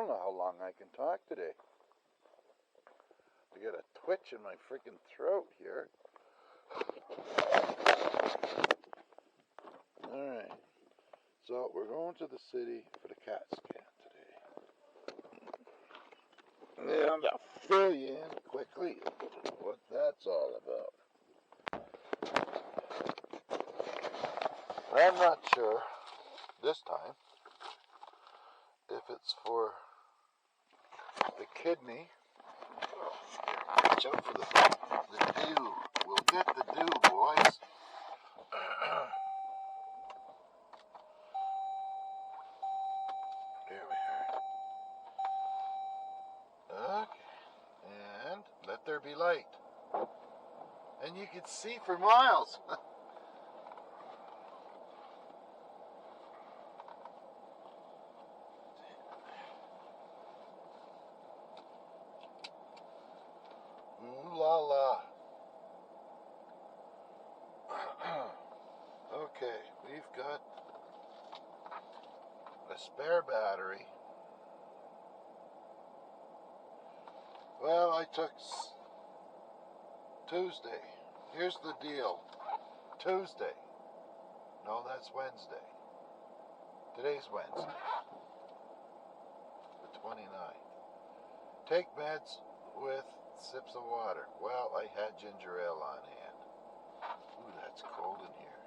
don't know how long I can talk today. I got a twitch in my freaking throat here. Alright, so we're going to the city for the CAT scan today. And I'll fill you in quickly what that's all about. I'm not sure this time if it's for the kidney. Watch out for the dew. We'll get the dew, boys. There we are. Okay. And let there be light. And you can see for miles. Ooh la la. Okay, we've got a spare battery. Well, I took Tuesday. Here's the deal. Tuesday. No, that's Wednesday. Today's Wednesday. The 29th. Take meds with sips of water. Well, I had ginger ale on hand. Ooh, that's cold in here.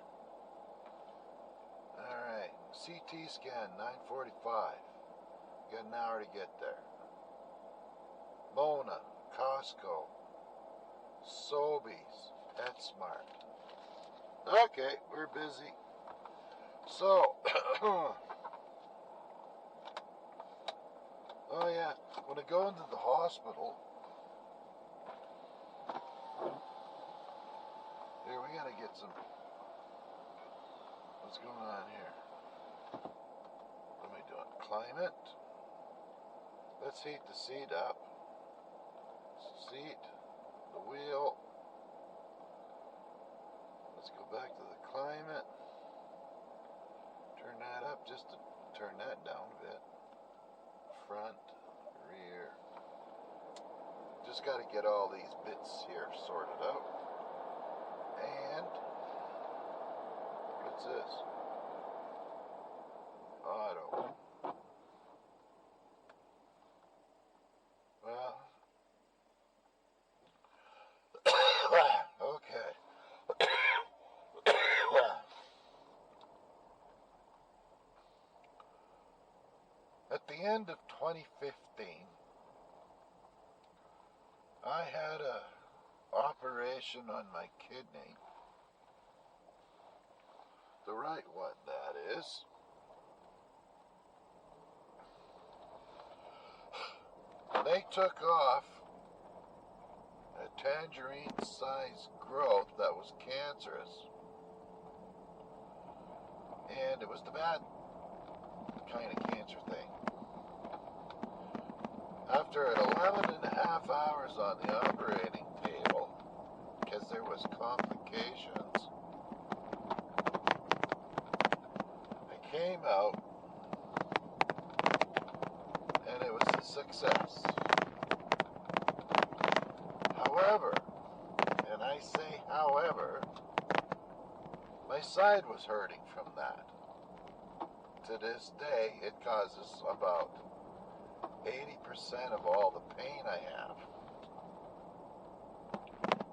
Alright. CT scan, 9:45. Got an hour to get there. Mona, Costco, Sobeys, PetSmart. Okay, we're busy. So, oh yeah, when I go into the hospital, here we gotta get some, what's going on here? What am I doing? Climate. Let's heat the seat up. Seat, the wheel. Let's go back to the climate. Turn that up just to turn that down a bit. Front, rear. Just got to get all these bits here sorted out. And what's this? Auto. Well, okay. At the end of 2015, I had a operation on my kidney. The right one, that is. They took off a tangerine-sized growth that was cancerous. And it was the bad kind of cancer thing. After 11 and a half hours on the operating table, because there was complications, I came out and it was a success. However, and I say however, my side was hurting from that. To this day, it causes about 80% of all the pain I have.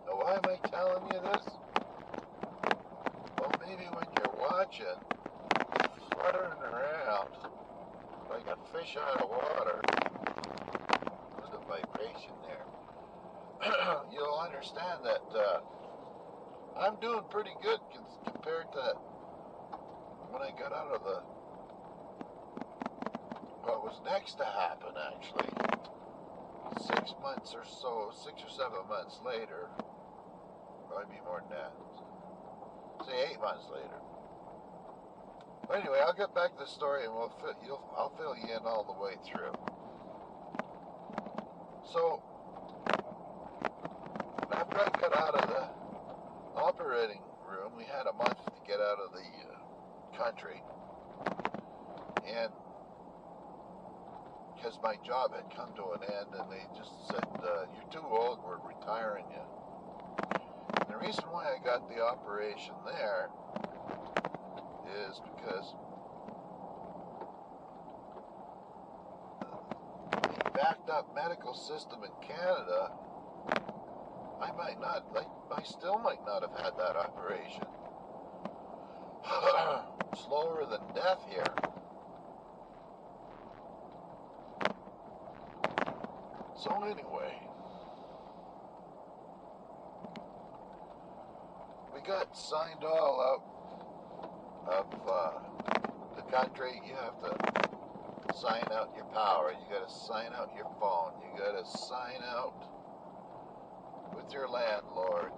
Now, why am I telling you this? Well, maybe when you're watching, fluttering around like a fish out of water, there's a vibration there, you'll understand that I'm doing pretty good compared to when I got out of the what was next to happen, actually. 6 months or so, 6 or 7 months later, probably more than that, say 8 months later. But anyway, I'll get back to the story and I'll fill you in all the way through. So, after I got out of the operating room, we had a month to get out of the country, and because my job had come to an end, and they just said, you're too old, we're retiring you. And the reason why I got the operation there is because the backed up medical system in Canada, I still might not have had that operation. Slower than death here. So anyway, we got signed all out of the country. You have to sign out your power. You got to sign out your phone. You got to sign out with your landlord.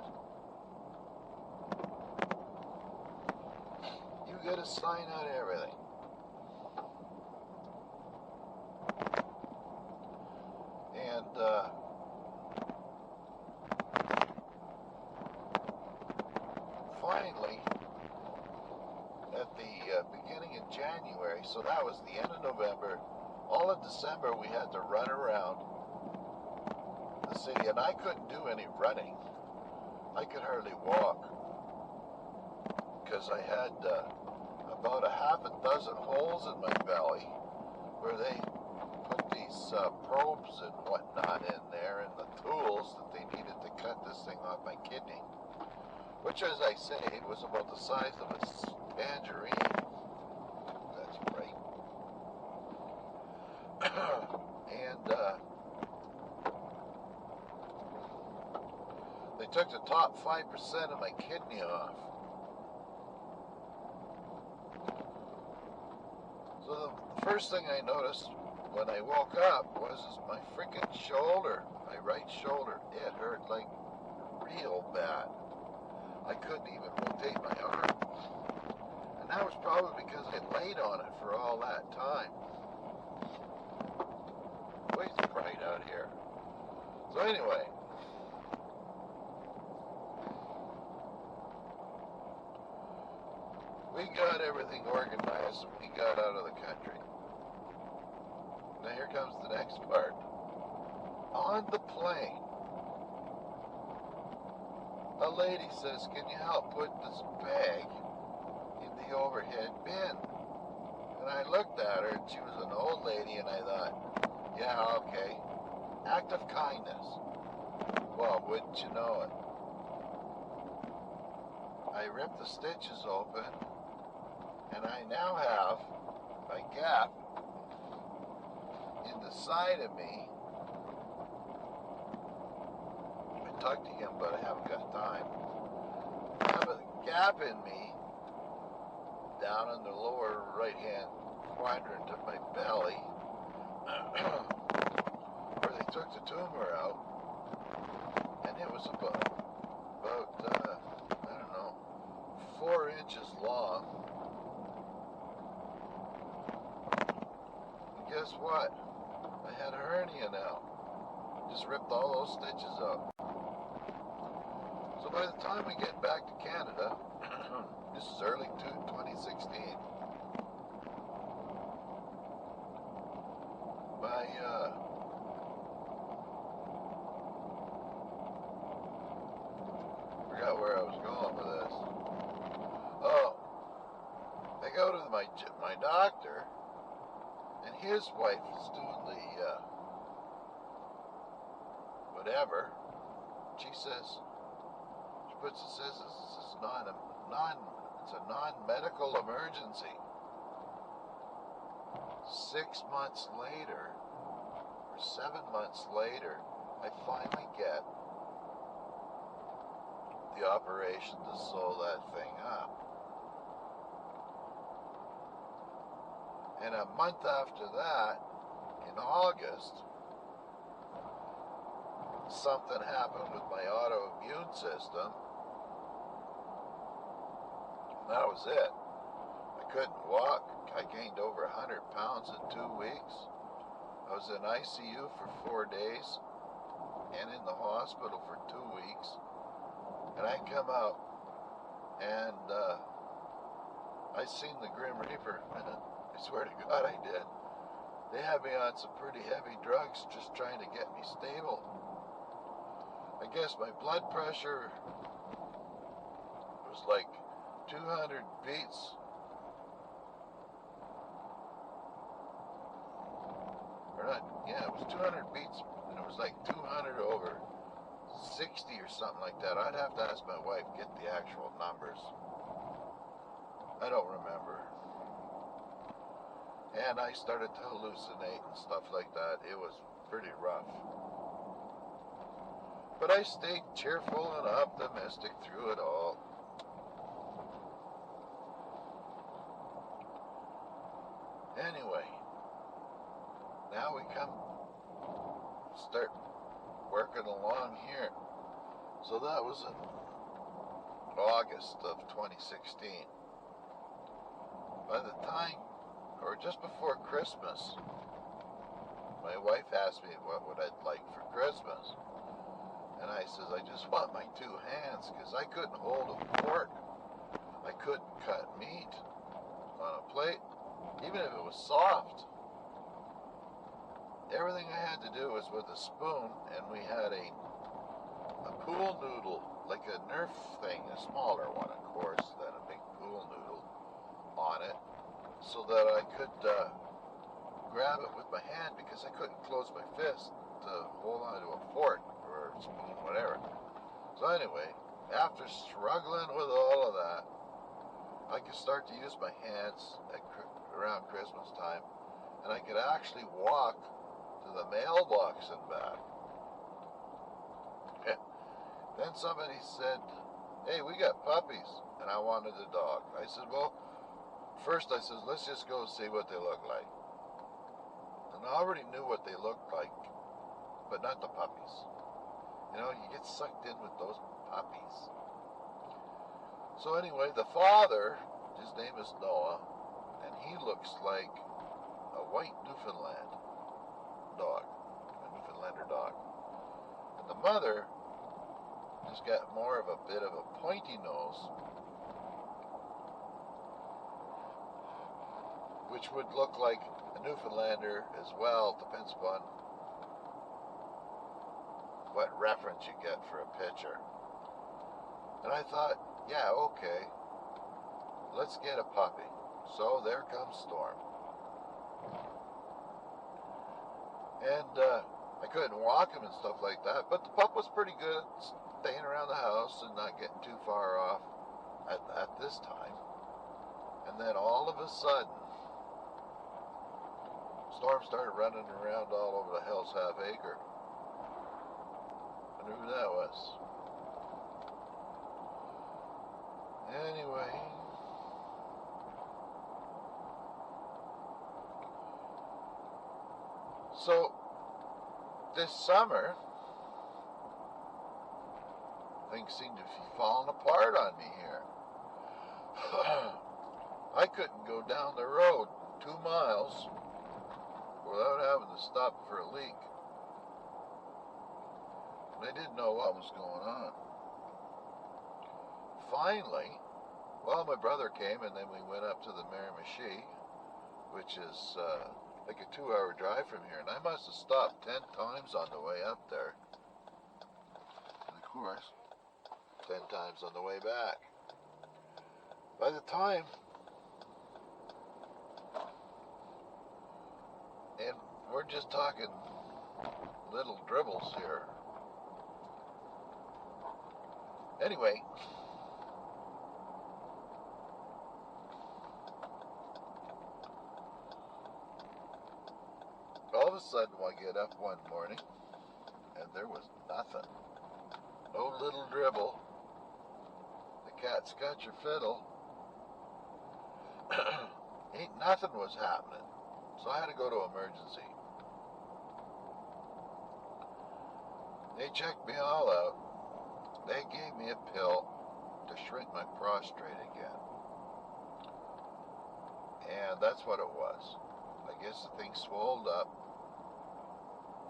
You got to sign out everything. And finally, at the beginning of January, so that was the end of November, all of December we had to run around the city, and I couldn't do any running. I could hardly walk because I had about a half a dozen holes in my belly where they put these probes and whatnot in there, and the tools that they needed to cut this thing off my kidney, which, as I say, was about the size of a tangerine. That's right. And they took the top 5% of my kidney off. So the first thing I noticed when I woke up was my freaking shoulder, my right shoulder. It hurt like real bad. I couldn't even rotate my arm. And that was probably because I laid on it for all that time. Boy, it's bright out here. So anyway, we got everything organized and we got out of the country. Now here comes the next part. On the plane, a lady says, "Can you help put this bag in the overhead bin?" And I looked at her, and she was an old lady, and I thought, yeah, okay. Act of kindness. Well, wouldn't you know it? I ripped the stitches open, and I now have a gap in the side of me. I talked to him, but I haven't got time. I have a gap in me down in the lower right-hand quadrant of my belly where they took the tumor out, and it was about I don't know, 4 inches long. And guess what? I had a hernia now. Just ripped all those stitches out. So by the time we get back to Canada, this is early 2016, my forgot where I was going with this. Oh, I go to my doctor, and his wife is doing the whatever. She says, says this is it's a non-medical emergency. 6 months later, or 7 months later, I finally get the operation to sew that thing up. And a month after that, in August, something happened with my autoimmune system. That was it. I couldn't walk. I gained over 100 pounds in 2 weeks. I was in ICU for 4 days and in the hospital for 2 weeks. And I come out and I seen the Grim Reaper. I swear to God I did. They had me on some pretty heavy drugs just trying to get me stable. I guess my blood pressure was like 200 beats. Or not, yeah, it was 200 beats, and it was like 200 over 60 or something like that. I'd have to ask my wife, get the actual numbers. I don't remember. And I started to hallucinate and stuff like that. It was pretty rough. But I stayed cheerful and optimistic through it all. Anyway, now we start working along here. So that was in August of 2016. By the time, or just before Christmas, my wife asked me what would I'd like for Christmas. And I says, I just want my two hands, because I couldn't hold a fork. I couldn't cut meat on a plate, even if it was soft. Everything I had to do was with a spoon, and we had a pool noodle, like a Nerf thing, a smaller one, of course, than a big pool noodle on it, so that I could grab it with my hand, because I couldn't close my fist to hold onto a fork or a spoon, whatever. So anyway, after struggling with all of that, I could start to use my hands around Christmas time, and I could actually walk to the mailbox and back. Then somebody said, hey, we got puppies, and I wanted a dog. I said, well, first I said, let's just go see what they look like. And I already knew what they looked like, but not the puppies. You know, you get sucked in with those puppies. So anyway, the father, his name is Noah, and he looks like a white Newfoundland dog, a Newfoundlander dog. And the mother has got more of a bit of a pointy nose, which would look like a Newfoundlander as well, depends upon what reference you get for a picture. And I thought, yeah, okay, let's get a puppy. So there comes Storm. And I couldn't walk him and stuff like that, but the pup was pretty good, staying around the house and not getting too far off at this time. And then all of a sudden, Storm started running around all over the Hell's Half Acre. I knew who that was. Anyway, so this summer, things seem to be falling apart on me here. I couldn't go down the road 2 miles without having to stop for a leak. And I didn't know what was going on. Finally, well, my brother came, and then we went up to the Miramichi, which is like a 2-hour drive from here, and I must have stopped 10 times on the way up there. And of course, 10 times on the way back. By the time, and we're just talking little dribbles here. Anyway, all of a sudden I get up one morning and there was nothing. No little dribble. The cat's got your fiddle. Ain't nothing was happening. So I had to go to emergency. They checked me all out. They gave me a pill to shrink my prostate again. And that's what it was. I guess the thing swelled up,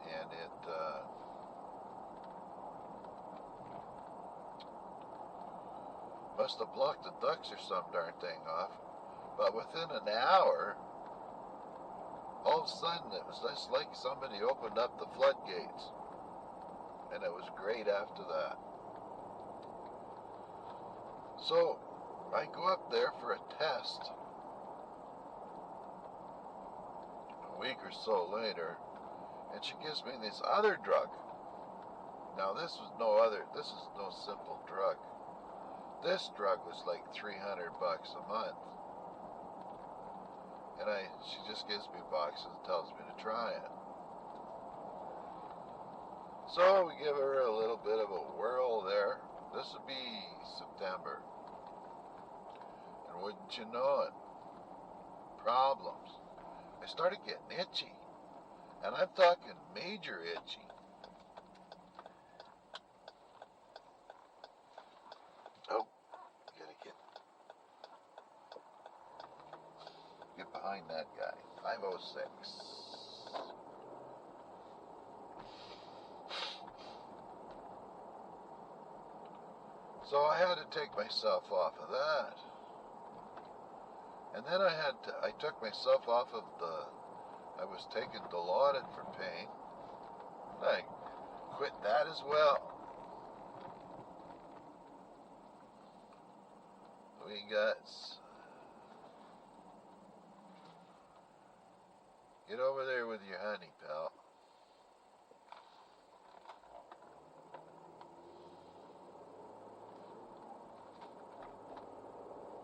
and it must have blocked the ducts or some darn thing off. But within an hour, All of a sudden, it was just like somebody opened up the floodgates. And it was great after that. So, I go up there for a test. A week or so later, and she gives me this other drug. Now, this is no simple drug. This drug was like $300 a month. And she just gives me boxes and tells me to try it. So we give her a little bit of a whirl there. This would be September. And wouldn't you know it, problems. I started getting itchy. And I'm talking major itchy. Oh, gotta get behind that guy. 506. So I had to take myself off of that. And then I took myself off of I was taking Dilaudid for pain. I quit that as well. We got, get over there with your honey, pal.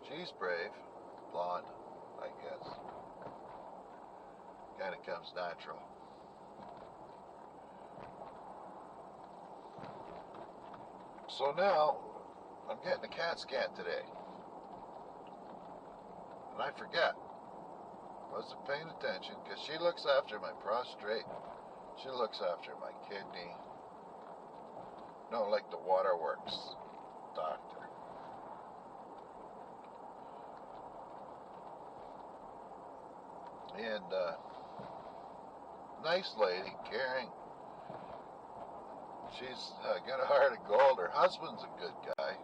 She's brave, blonde, I guess. Kind of comes natural. So now, I'm getting a CAT scan today. And I forget. Wasn't paying attention because she looks after my prostate. She looks after my kidney. No, like the waterworks doctor. And nice lady, caring. She's got a heart of gold. Her husband's a good guy.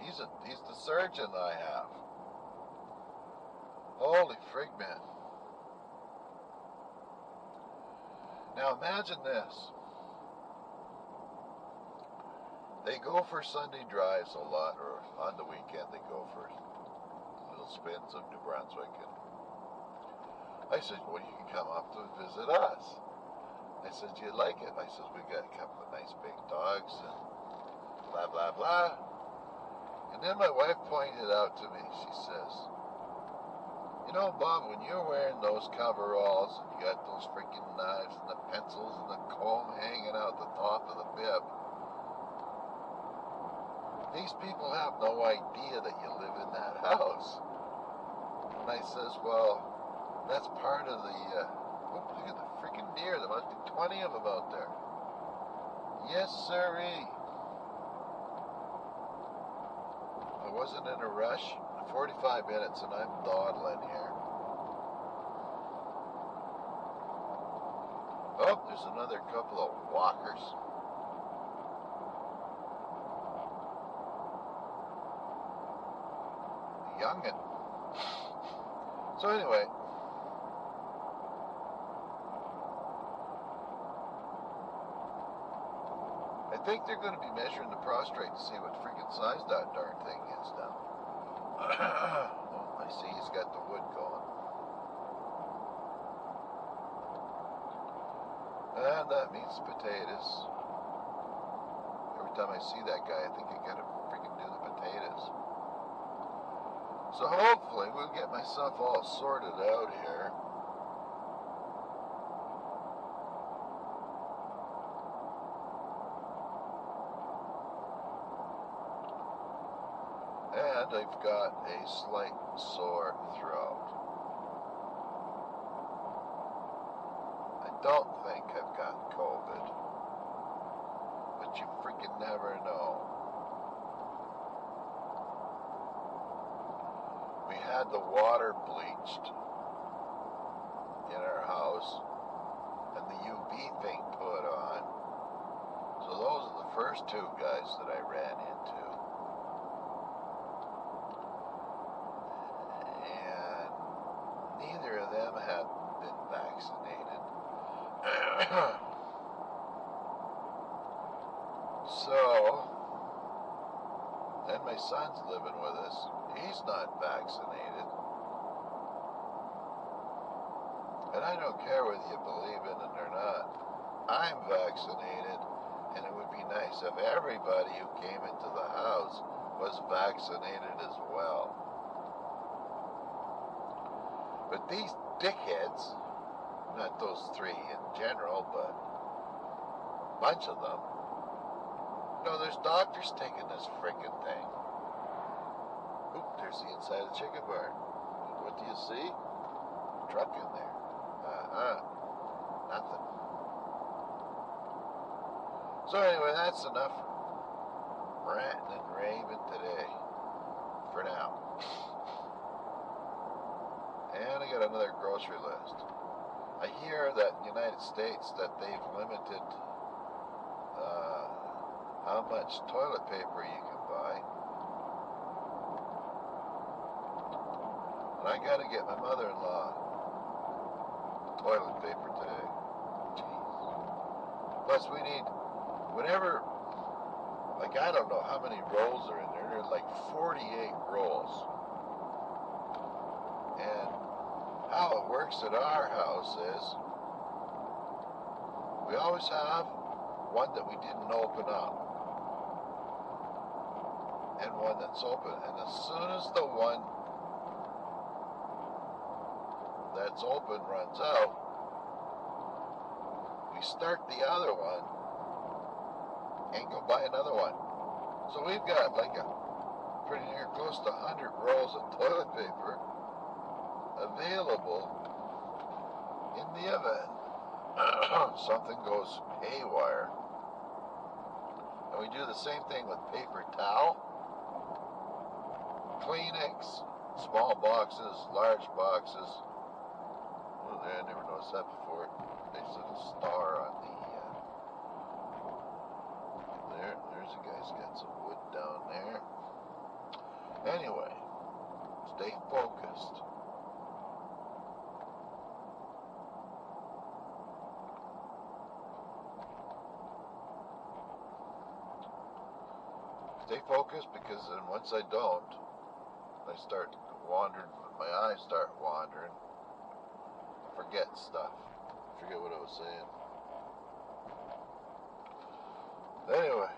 He's the surgeon I have. Holy frig, man. Now imagine this. They go for Sunday drives a lot, or on the weekend they go for little spins of New Brunswick. And I said, well, you can come up to visit us. I said, do you like it? I said, we got a couple of nice big dogs and blah, blah, blah. And then my wife pointed out to me, she says, you know, Bob, when you're wearing those coveralls and you got those freaking knives and the pencils and the comb hanging out the top of the bib, these people have no idea that you live in that house. And I says, well, that's part of the, look at the freaking deer. There must be 20 of them out there. Yes, sirree. I wasn't in a rush. 45 minutes and I'm dawdling here. Oh, there's another couple of walkers. Youngin'. So anyway, I think they're going to be measuring the prostate to see what freaking size that darn thing is now. Oh, I see he's got the wood going. And that means potatoes. Every time I see that guy, I think I gotta freaking do the potatoes. So hopefully we'll get myself all sorted out here. And I've got a slight sore throat. I don't think I've got COVID, but you freaking never know. We had the water bleached in our house and the UV thing put on. So those are the first two guys that I ran into. And neither of them had been vaccinated. So, then my son's living with us. He's not vaccinated. And I don't care whether you believe in it or not. I'm vaccinated, and it would be nice if everybody who came into the house was vaccinated as well. But these dickheads, not those three in general, but a bunch of them, there's doctors taking this freaking thing. Oop, there's the inside of the chicken barn. What do you see? Truck in there. Nothing. So anyway, that's enough ranting and raving today. For now. And I got another grocery list. I hear that in the United States that they've limited how much toilet paper you can buy. And I got to get my mother-in-law toilet paper today. Jeez. Plus we need, whenever, like I don't know how many rolls are in there. There's like 48 rolls. And how it works at our house is we always have one that we didn't open up and one that's open. And as soon as the one that's open runs out, we start the other one and go buy another one. So we've got like a pretty near close to 100 rolls of toilet paper available in the event something goes haywire. And we do the same thing with paper towel, Kleenex, small boxes, large boxes. Oh, I never noticed that before. Nice little star on the there's a guy's got some wood down there. Anyway, stay focused. Stay focused, because then once I don't, I start wandering, my eyes start wandering, forget stuff, forget what I was saying. Anyway,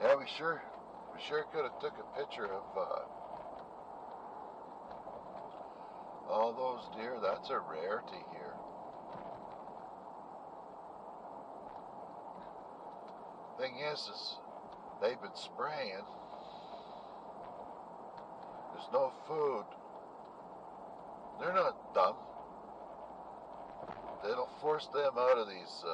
yeah, we sure could have took a picture of all those deer. That's a rarity here. Thing is they've been spraying. There's no food. They're not dumb. It'll force them out of these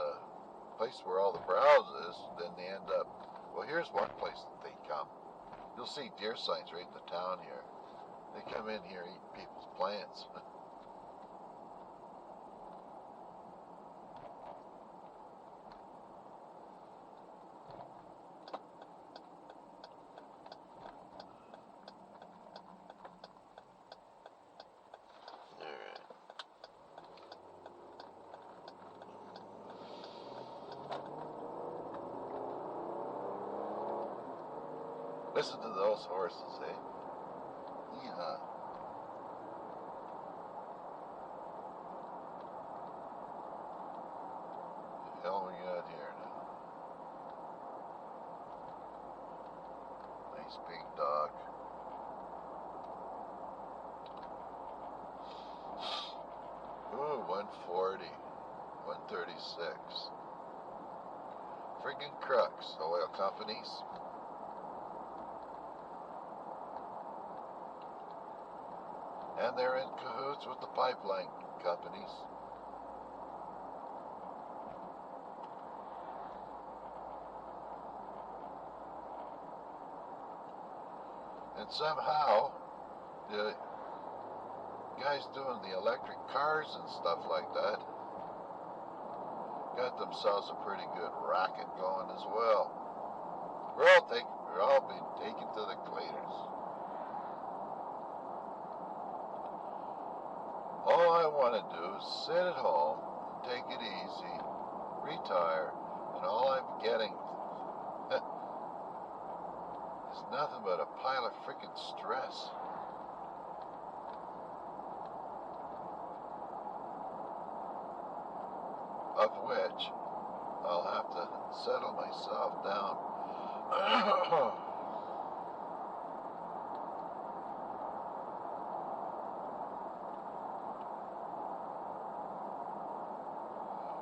place where all the browse is. Then they end up. Well, here's one place that they come. You'll see deer signs right in the town here. They come in here, eat people's plants. Listen to those horses, eh? Yeah. The hell we got here now? Nice big dog. Ooh, 140. 136. Friggin' crooks, oil companies. And they're in cahoots with the pipeline companies. And somehow, the guys doing the electric cars and stuff like that got themselves a pretty good racket going as well. We're all being taken to the cleaners. all I want to do is sit at home, take it easy, retire, and all I'm getting is nothing but a pile of freaking stress. Of which I'll have to settle myself down.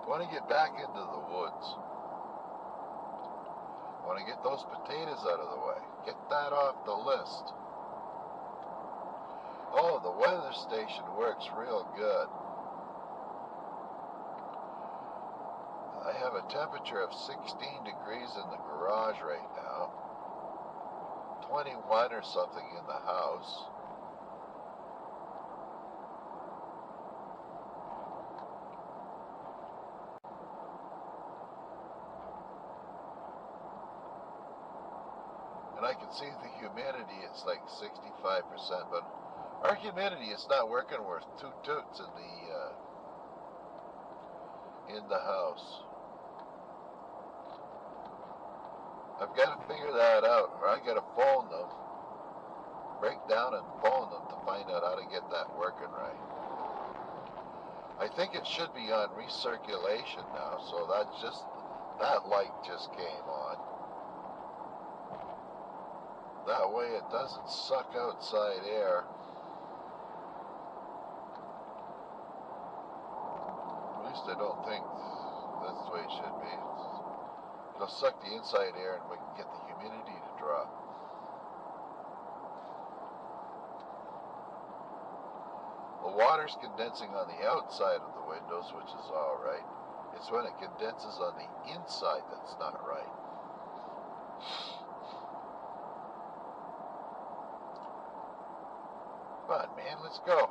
I want to get back into the woods. I want to get those potatoes out of the way. Get that off the list. Oh, the weather station works real good. I have a temperature of 16 degrees in the garage right now. 21 or something in the house. And I can see the humidity, it's like 65%, but our humidity is not working worth two toots in the house. I've got to figure that out, or I got to phone them, break down and phone them to find out how to get that working right. I think it should be on recirculation now, so that light just came on. That way it doesn't suck outside air. At least I don't think that's the way it should be. It'll suck the inside air and we can get the humidity to drop. The water's condensing on the outside of the windows, which is alright. It's when it condenses on the inside that's not right. Come on, man, let's go.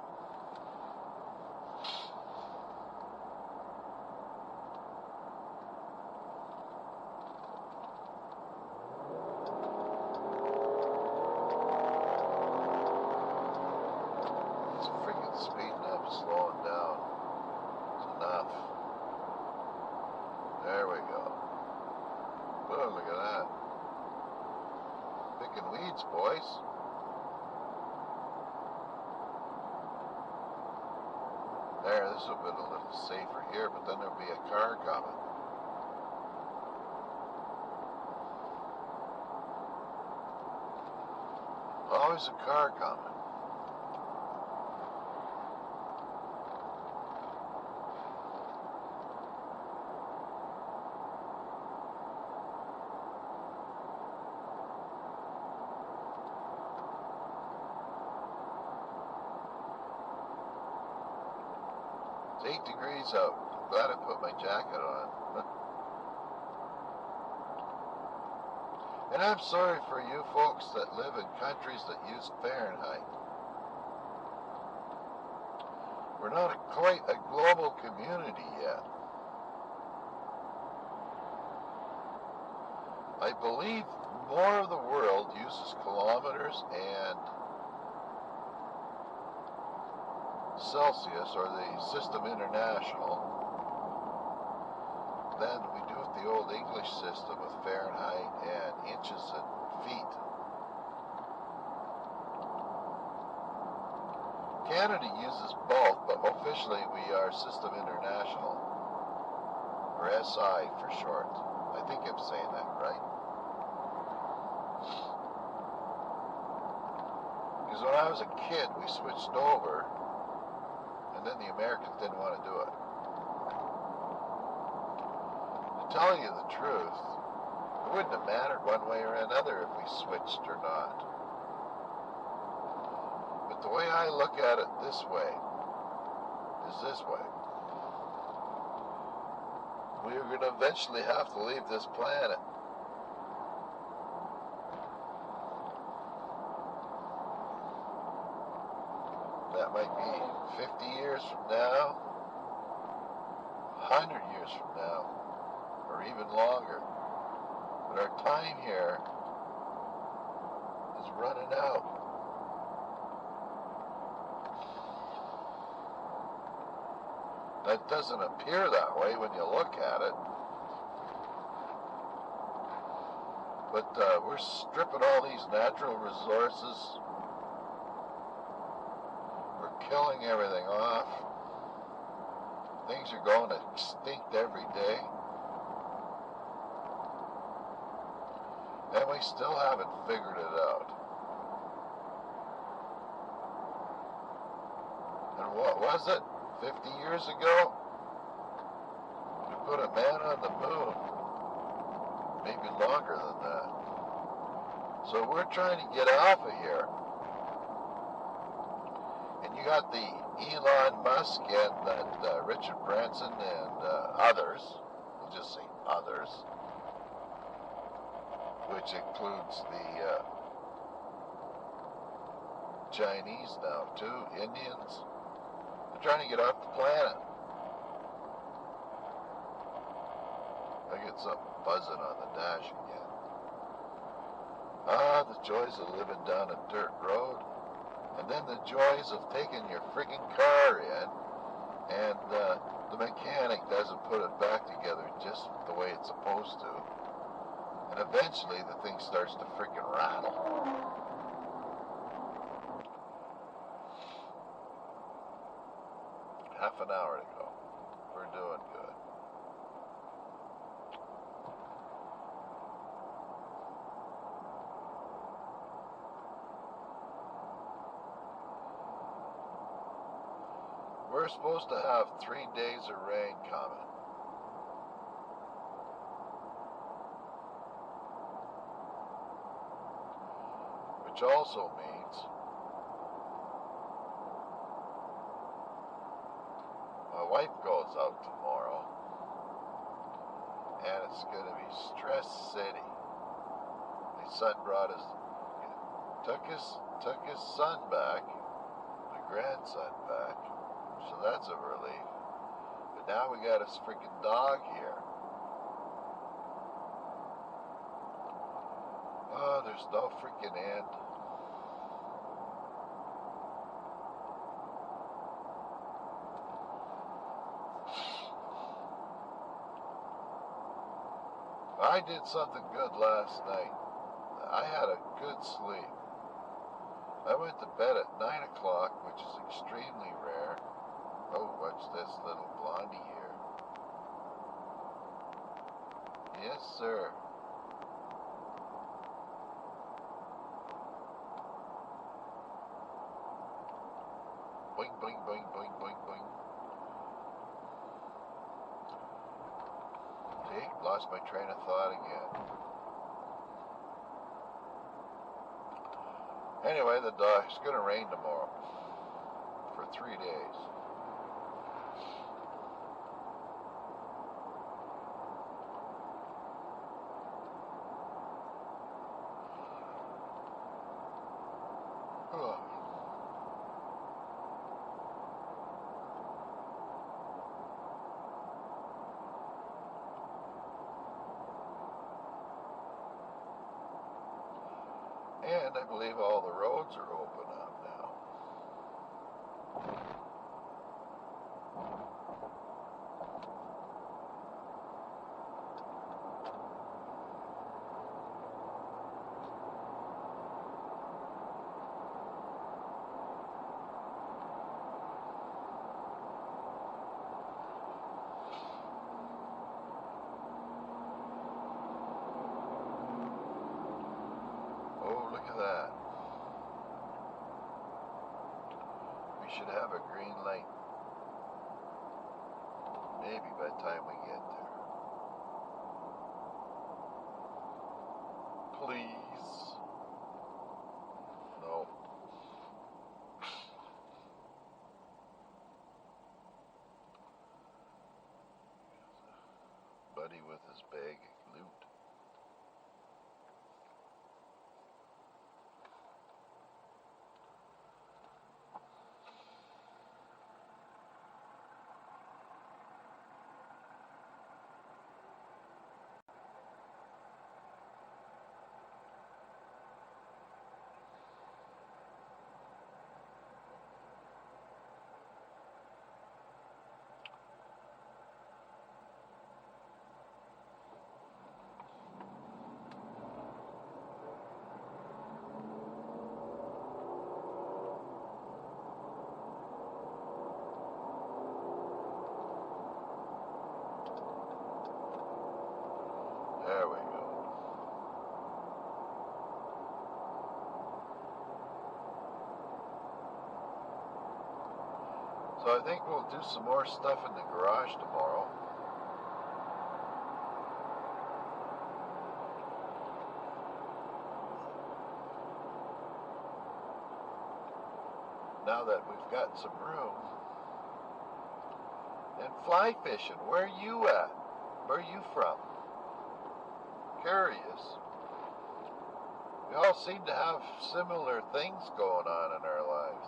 It's freaking speeding up, slowing down. It's enough. There we go. Oh, look at that. Picking weeds, boys. There, this would have been a little safer here, but then there'll be a car coming. Always a car coming. It's 8 degrees out. I'm glad I put my jacket on. And I'm sorry for you folks that live in countries that use Fahrenheit. We're not quite a global community yet. I believe more of the world uses kilometers and Celsius, or the System International, than we do with the old English system with Fahrenheit and inches and feet. Canada uses both, but officially we are System International, or SI for short. I think I'm saying that right. Because when I was a kid, we switched over, and then the Americans didn't want to do it. To tell you the truth, it wouldn't have mattered one way or another if we switched or not. But the way I look at it this way is this way. We're going to eventually have to leave this planet. That might be 50 years from now, 100 years from now, or even longer. But our time here is running out. That doesn't appear that way when you look at it. But we're stripping all these natural resources. We're killing everything off. Things are going extinct every day. And we still haven't figured it out. And what was it? 50 years ago? We put a man on the moon. Maybe longer than that. So we're trying to get off of here. And you got the Elon Musk and that Richard Branson and others. We'll just say others. Which includes the Chinese now too, Indians. They're trying to get off the planet. I get something buzzing on the dash again. Ah, the joys of living down a dirt road. And then the joys of taking your freaking car in and the mechanic doesn't put it back together just the way it's supposed to. And eventually the thing starts to freaking rattle. Half an hour to go. We're doing good. We're supposed to have 3 days of rain coming. Which also means my wife goes out tomorrow and it's going to be Stress City. My son took his son back, my grandson back, so that's a relief. But now we got his freaking dog here. Oh, there's no freaking end. I did something good last night. I had a good sleep. I went to bed at 9 o'clock, which is extremely rare. Oh, watch this little blondie here. Yes, sir. Boing, boing, boing, boing, boing, boing. See, lost my train of thought again. Anyway, it's going to rain tomorrow for 3 days. And I believe all the roads are open up now. Oh, look at that. We should have a green light. Maybe by the time we get there. Please. No. Buddy with his bag of loot. So I think we'll do some more stuff in the garage tomorrow. Now that we've got some room. And fly fishing, where are you at? Where are you from? Curious. We all seem to have similar things going on in our lives.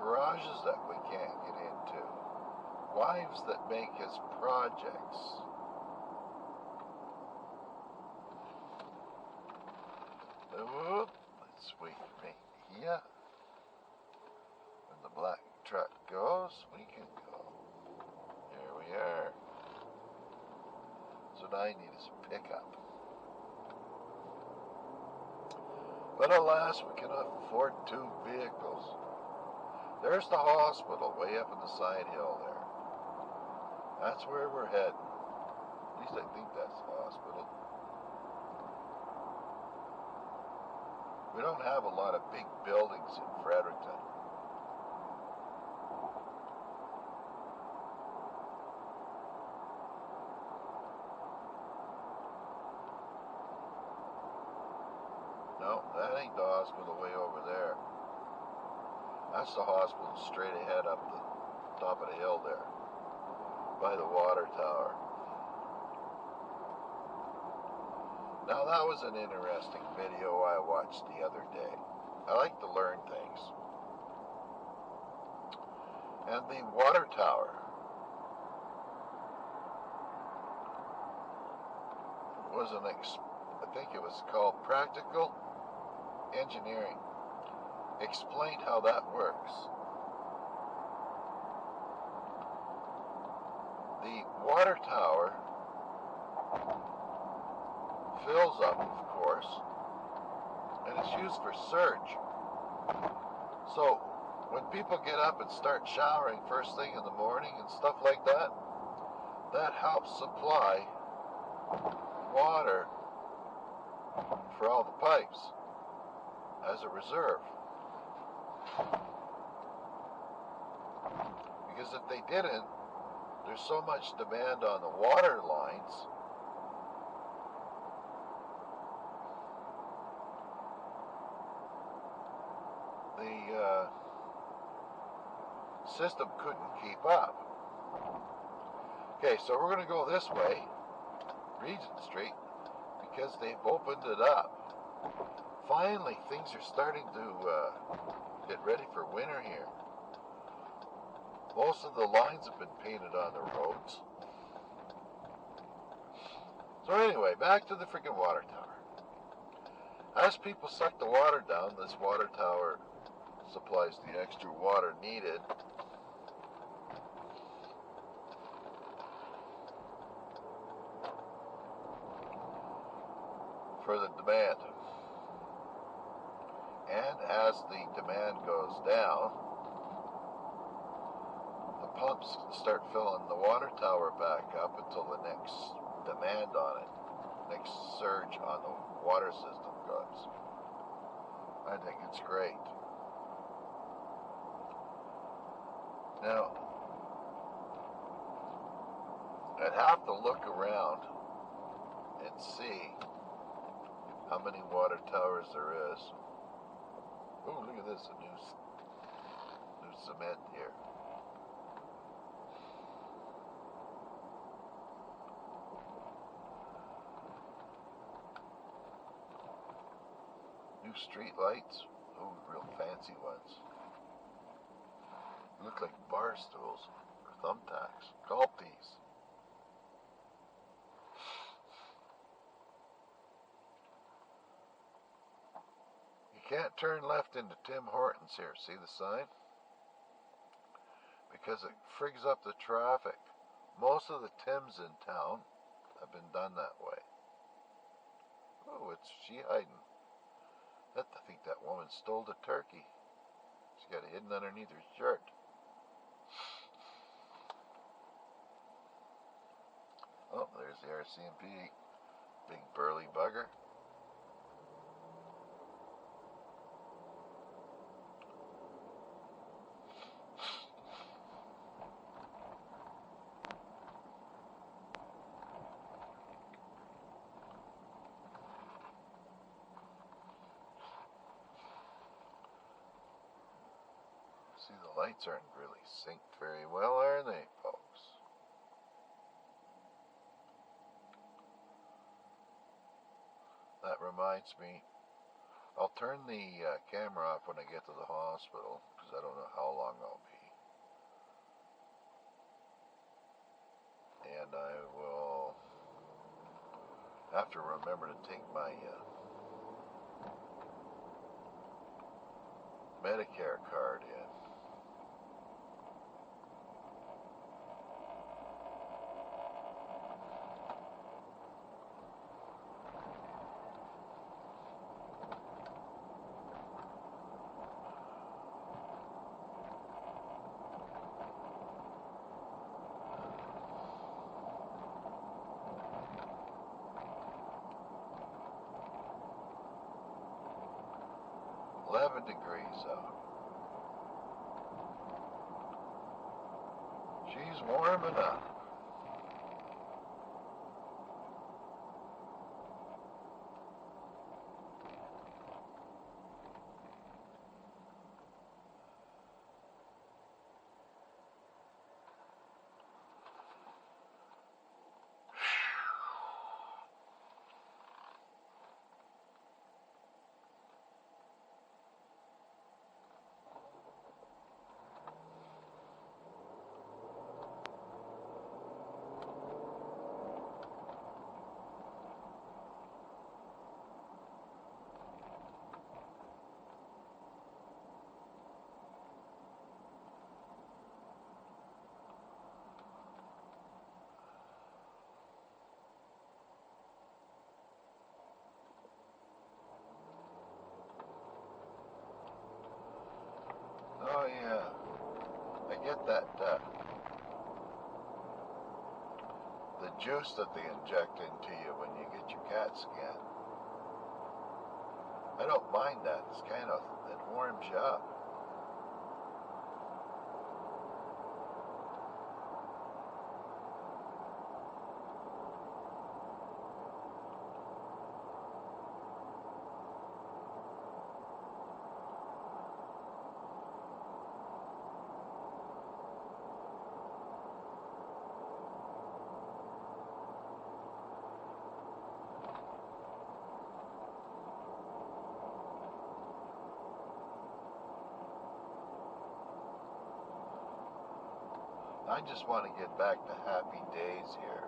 Garages that we can't get into. Wives that make us projects. Whoop, let's wait right here. When the black truck goes, we can go. Here we are. So now I need is a pickup. But alas, we cannot afford two vehicles. There's the hospital way up in the side hill there. That's where we're heading. At least I think that's the hospital. We don't have a lot of big buildings in Fredericton. No, that ain't the hospital way over there. That's the hospital straight ahead up the top of the hill there, by the water tower. Now that was an interesting video I watched the other day. I like to learn things. And the water tower was I think it was called Practical Engineering. Explained how that works. The water tower fills up, of course, and it's used for surge. So when people get up and start showering first thing in the morning and stuff like that, that helps supply water for all the pipes as a reserve. Because if they didn't, there's so much demand on the water lines the system couldn't keep up. Okay, so we're going to go this way, Regent Street, because they've opened it up. Finally, things are starting to get ready for winter here. Most of the lines have been painted on the roads. So anyway, back to the freaking water tower. As people suck the water down, this water tower supplies the extra water needed for the demand. And as the demand goes down, the pumps start filling the water tower back up until the next demand on it, next surge on the water system goes. I think it's great. Now, I'd have to look around and see how many water towers there is. Oh, look at this, a new cement here. New street lights. Oh, real fancy ones. Look like bar stools or thumbtacks. Golf tees. You can't turn left into Tim Hortons here. See the sign? Because it frigs up the traffic. Most of the Tims in town have been done that way. Oh, it's she hiding. I think that woman stole the turkey. She's got it hidden underneath her shirt. Oh, there's the RCMP. Big burly bugger. See, the lights aren't really synced very well, are they, folks? That reminds me, I'll turn the camera off when I get to the hospital, because I don't know how long I'll be. And I will have to remember to take my Medicare card in. Degrees out. She's warm enough. Oh yeah, I get that, the juice that they inject into you when you get your CAT scan. I don't mind that, it's kind of, it warms you up. I just want to get back to happy days here.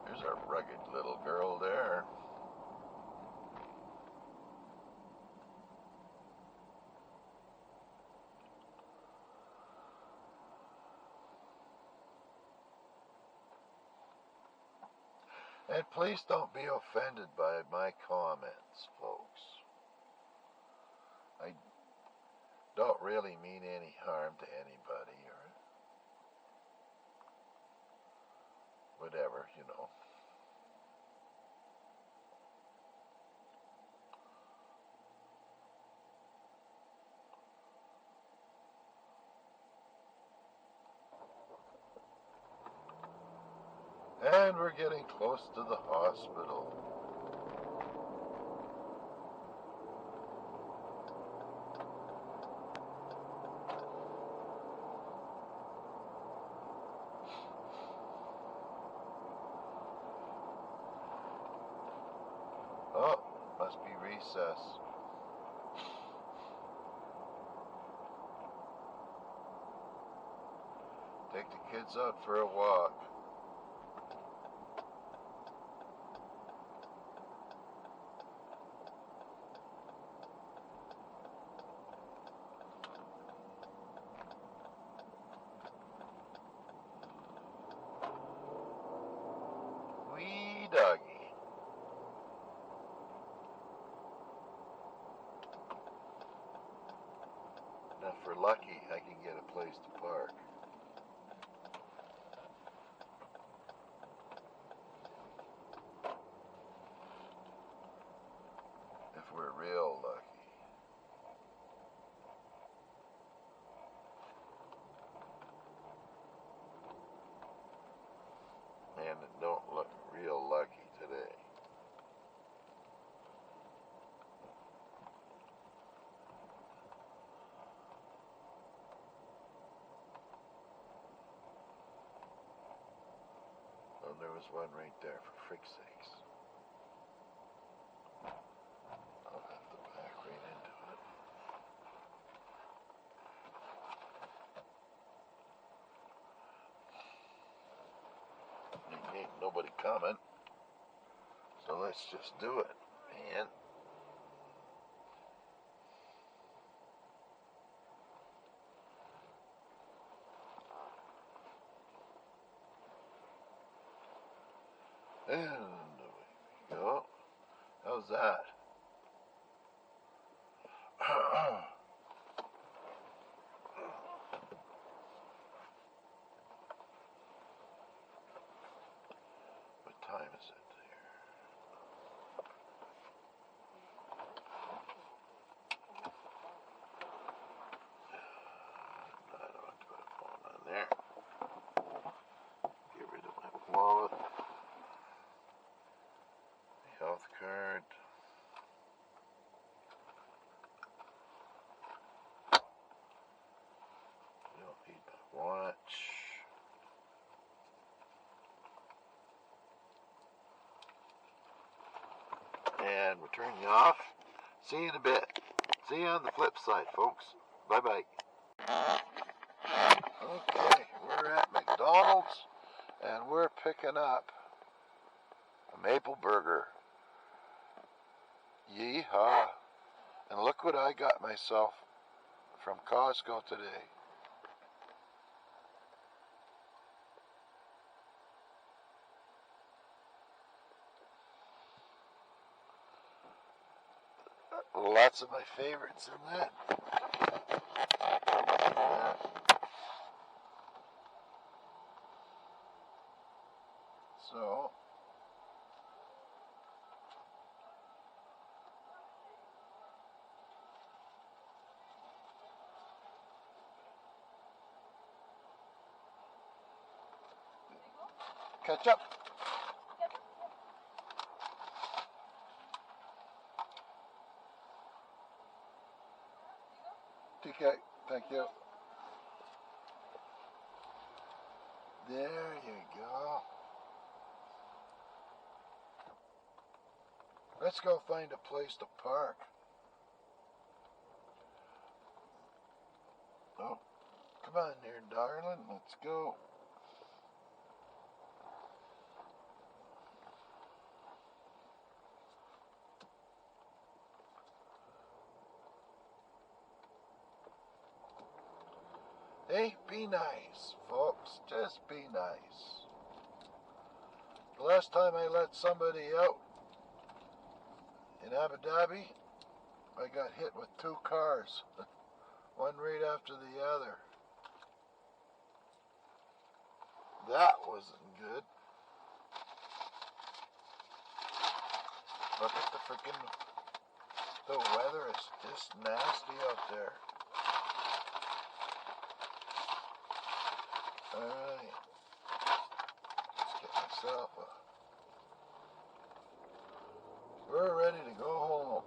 There's a rugged little girl there. And please don't be offended by my comments, folks. I don't really mean any harm to anybody or whatever, you know. And we're getting close to the hospital. Oh, must be recess. Take the kids out for a walk. Wee doggy. Now, if we're lucky, I can get a place to park. If we're real lucky. There's one right there, for frick's sakes. I'll have to back right into it. Ain't nobody coming. So let's just do it, man. And there we go. How's that? What time is it here? I don't want to put a phone on there. Get rid of my wallet. Health card. Don't need my watch. And we're turning off. See you in a bit. See you on the flip side, folks. Bye-bye. Okay, we're at McDonald's, and we're picking up a maple burger. Yeehaw. And look what I got myself from Costco today. Lots of my favorites in that. So, ketchup. TK, thank you. There you go. Let's go find a place to park. Oh, come on there, darling. Let's go. Hey, be nice, folks. Just be nice. The last time I let somebody out in Abu Dhabi, I got hit with 2 cars. One right after the other. That wasn't good. Look at the freaking... The weather is just nasty out there. Alright. Let's get myself a... We're ready to go home.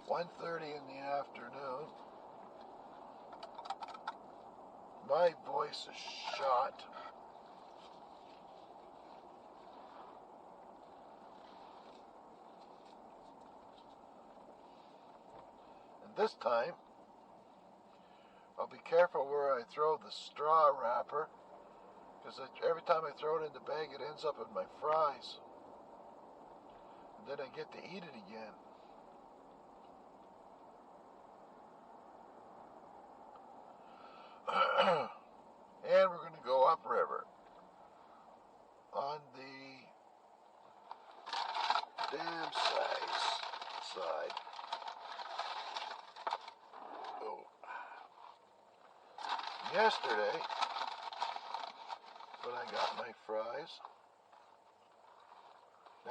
1:30 in the afternoon. My voice is shot. And this time, I'll be careful where I throw the straw wrapper, because every time I throw it in the bag, it ends up in my fries. And then I get to eat it again. And we're going to go upriver on the dam side. Oh. Yesterday, when I got my fries,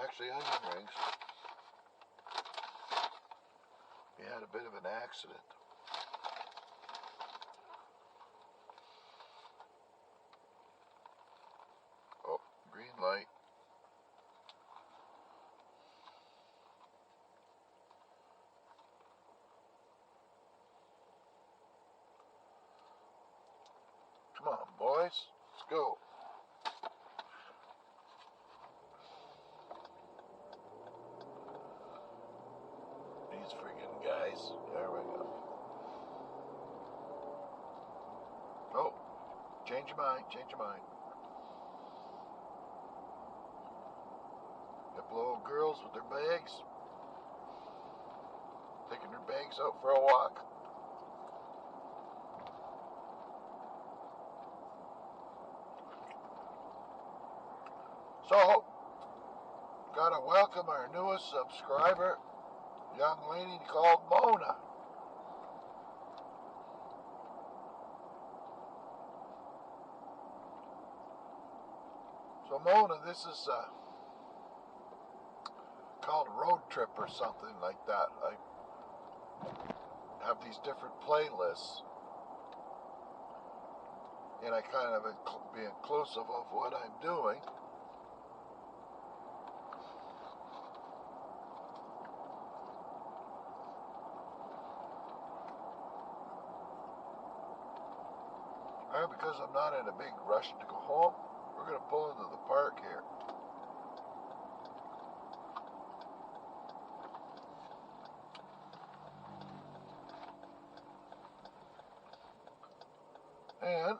actually onion rings, we had a bit of an accident. Oh, green light. Come on, boy. guys. Let's go. These freaking guys. There we go. Oh, change your mind, change your mind. Couple old girls with their bags. Taking their bags out for a walk. So, gotta welcome our newest subscriber, young lady called Mona. So Mona, this is called a road trip or something like that. I have these different playlists, and I kind of be inclusive of what I'm doing. And because I'm not in a big rush to go home, we're going to pull into the park here. And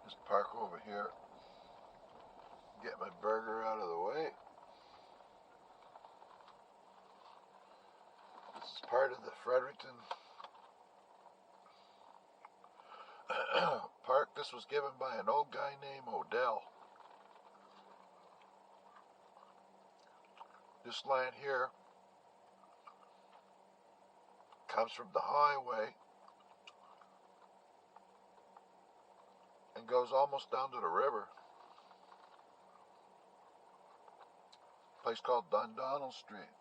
just park over here, get my burger out of the way. This is part of the Fredericton park. This was given by an old guy named Odell. This land here comes from the highway and goes almost down to the river. A place called Dundonald Street.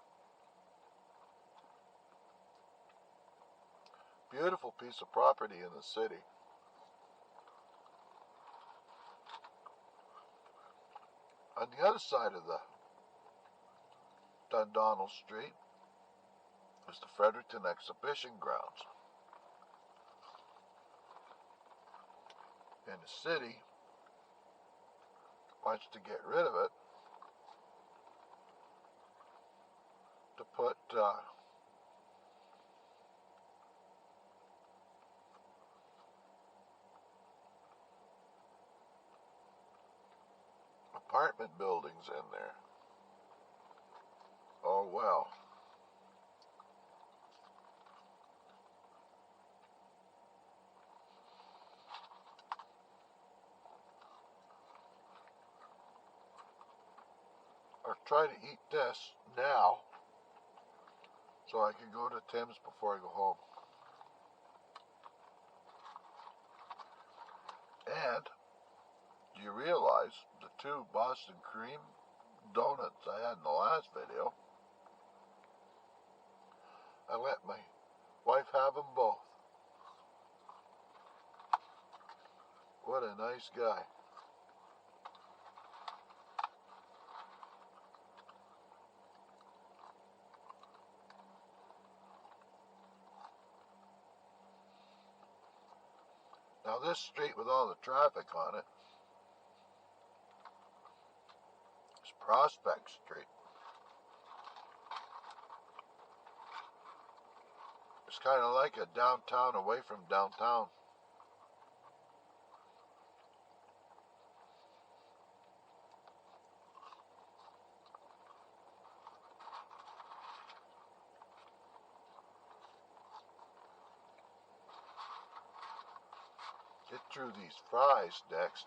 Beautiful piece of property in the city. On the other side of the Dundonald Street is the Fredericton Exhibition Grounds. And the city wants to get rid of it to put apartment buildings in there. Oh well. I'll try to eat this now so I can go to Tim's before I go home. And do you realize the two Boston cream donuts I had in the last video, I let my wife have them both. What a nice guy. Now this street with all the traffic on it is Prospect Street. It's kind of like a downtown away from downtown. Get through these fries next.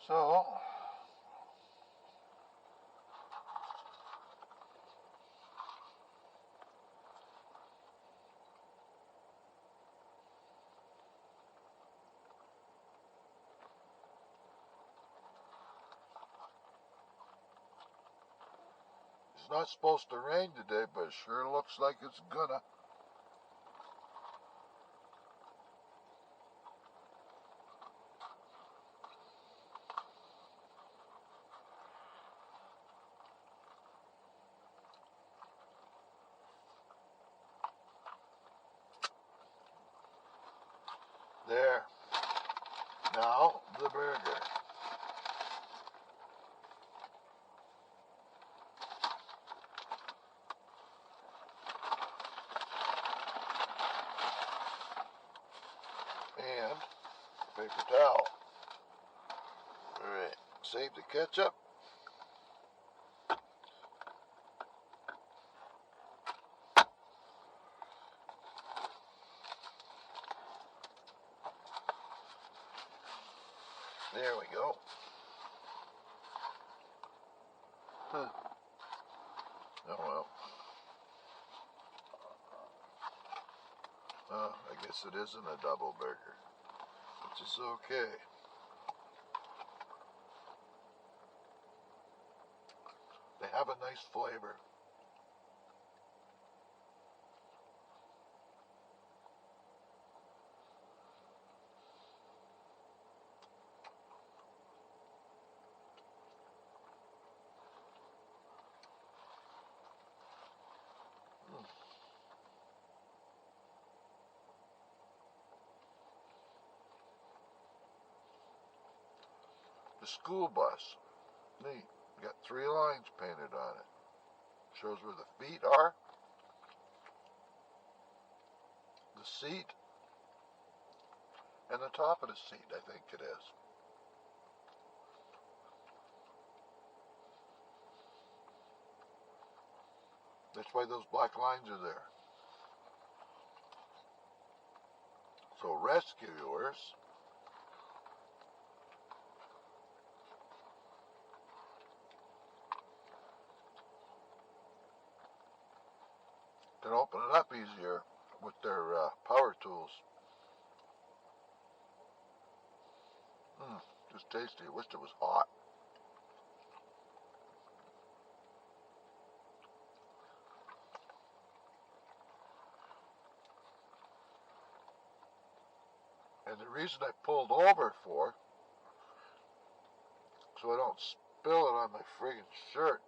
So, it's not supposed to rain today, but it sure looks like it's gonna. There. Now, the burger. And paper towel. Alright, save the ketchup. There we go. Huh. Oh well. I guess it isn't a double burger, which is okay. They have a nice flavor. The school bus. Neat. Got 3 lines painted on it. Shows where the feet are, the seat, and the top of the seat, I think it is. That's why those black lines are there. So rescuers can open it up easier with their power tools. Just tasty. I wished it was hot. And the reason I pulled over for, so I don't spill it on my friggin' shirt.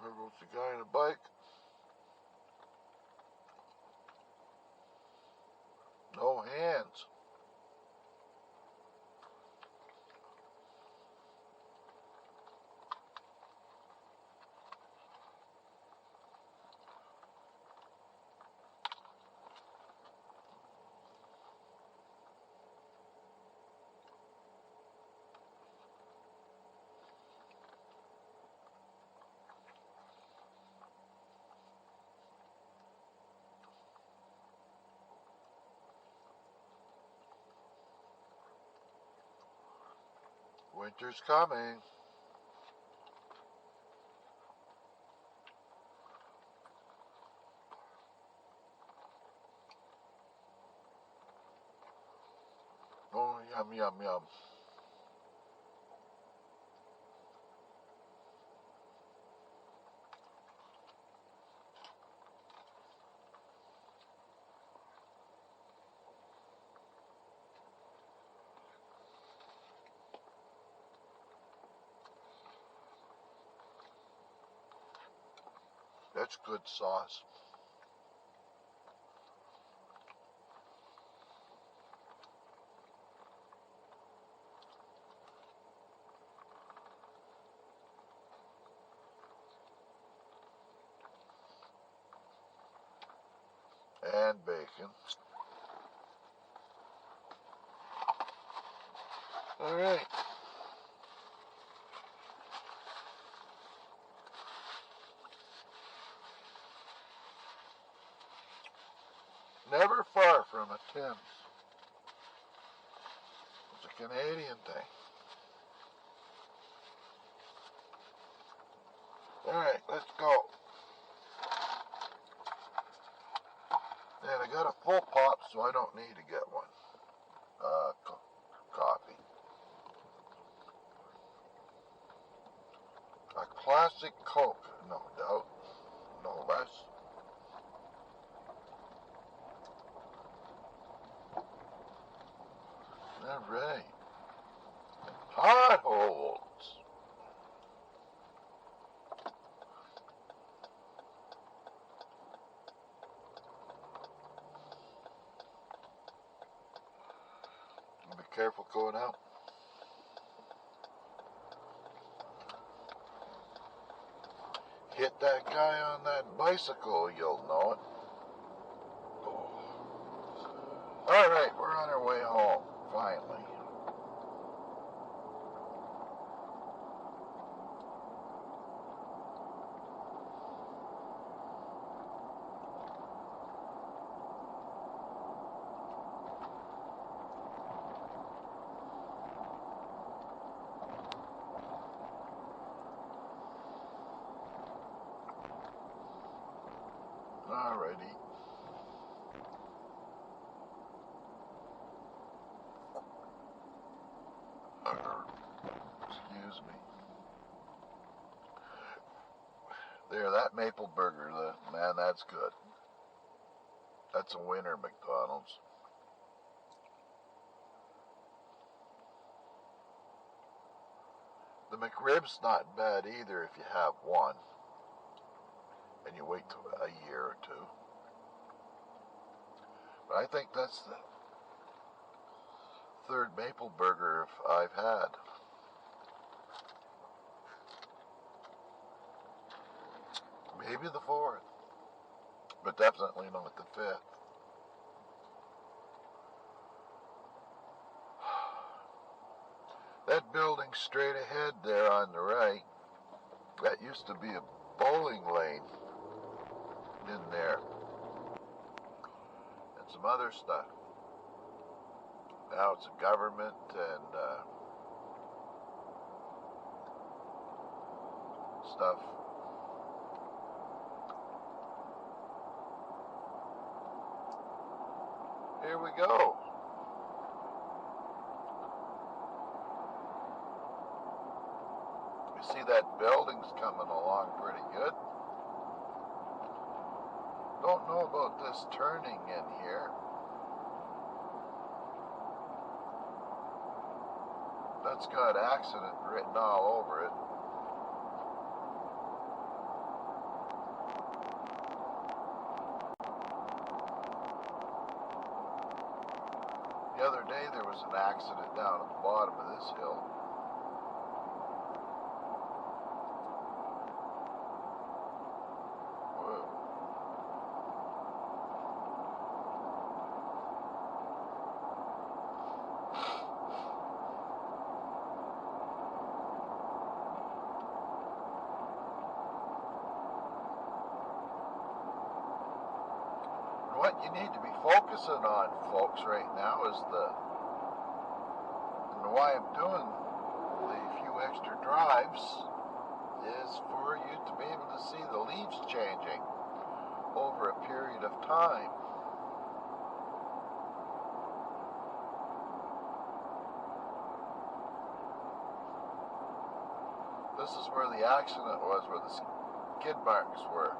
There goes the guy on a bike. No hands. Winter's coming. Oh, yum, yum, yum. That's good sauce. canned bacon. Alright. Never far from a Tim's. It's a Canadian thing. Alright, let's go. And I got a full pop, so I don't need to get one. Coffee. A classic Coke, no doubt. No less. Alright. Potholes. Be careful going out. Hit that guy on that bicycle, you'll know it. Oh. Alright, we're on our way home, finally. Alrighty. Excuse me. There, that maple burger, man, that's good. That's a winner, McDonald's. The McRib's not bad either if you have one. And you wait a year or two. But I think that's the third maple burger I've had. Maybe the fourth. But definitely not the fifth. That building straight ahead there on the right, that used to be a bowling lane in there. And some other stuff. Now it's a government and stuff. Here we go. You see that building's coming along pretty good. Don't know about this turning in here. That's got accident written all over it. The other day there was an accident down at the bottom of this hill. Whoa. What you need to be focusing on, folks, right now is and why I'm doing the few extra drives is for you to be able to see the leaves changing over a period of time. This is where the accident was, where the skid marks were.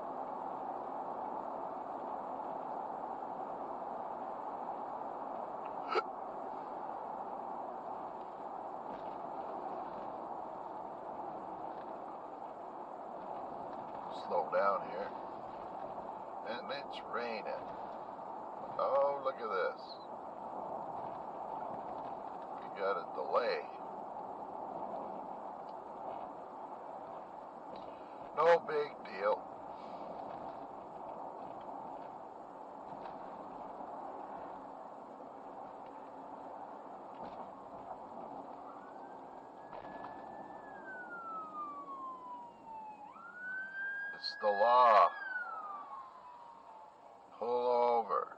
Slow down here. And it's raining. Oh, look at this. We got a delay. No big deal. It's the law. Pull over.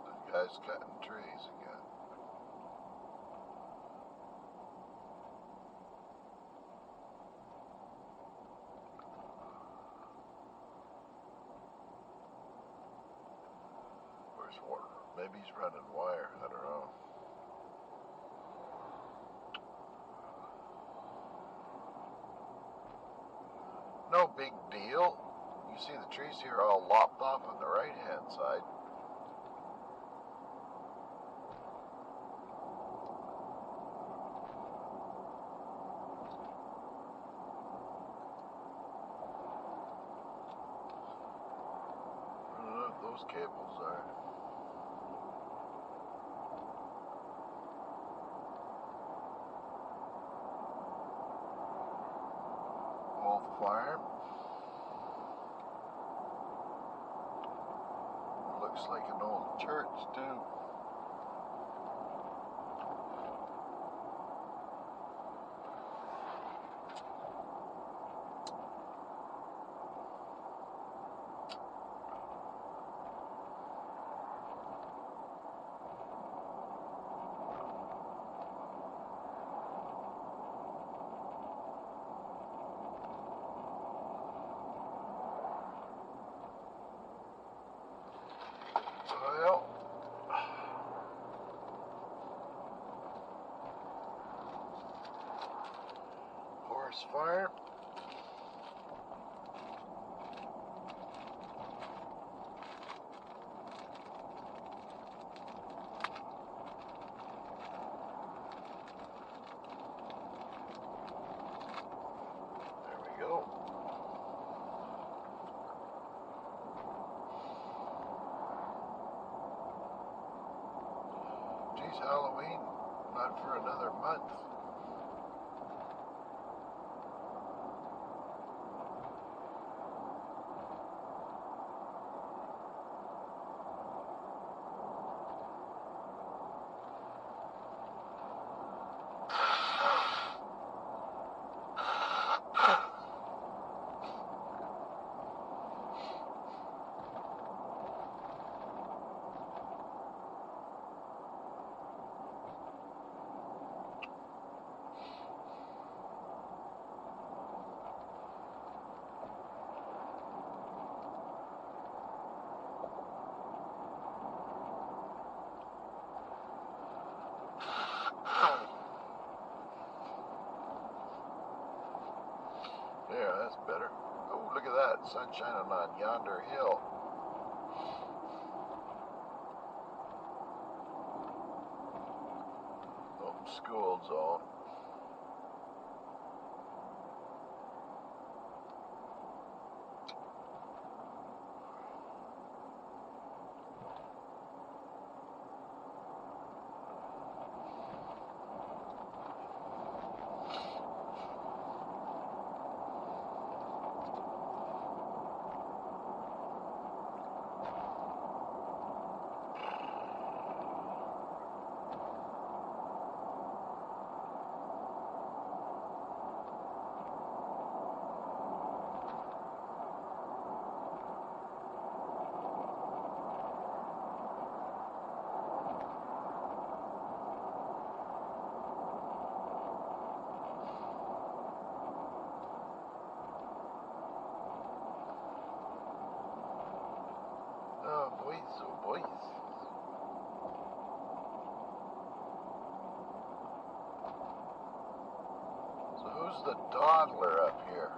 The guy's cutting trees again. Where's water? Maybe he's running wire. I don't know. No big deal. You see the trees here all lopped off on the right-hand side. I don't know what those cables are. Old farm. Looks like an old church too. Well, horse farm. There we go. Geez, Halloween, not for another month. Yeah, that's better. Oh, look at that. Sun shining on yonder hill. Oh, school zone. Oh, boys, oh, boys. So who's the dawdler up here?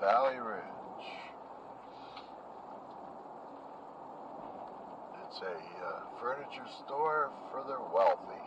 Valley Ridge. It's a furniture store for the wealthy.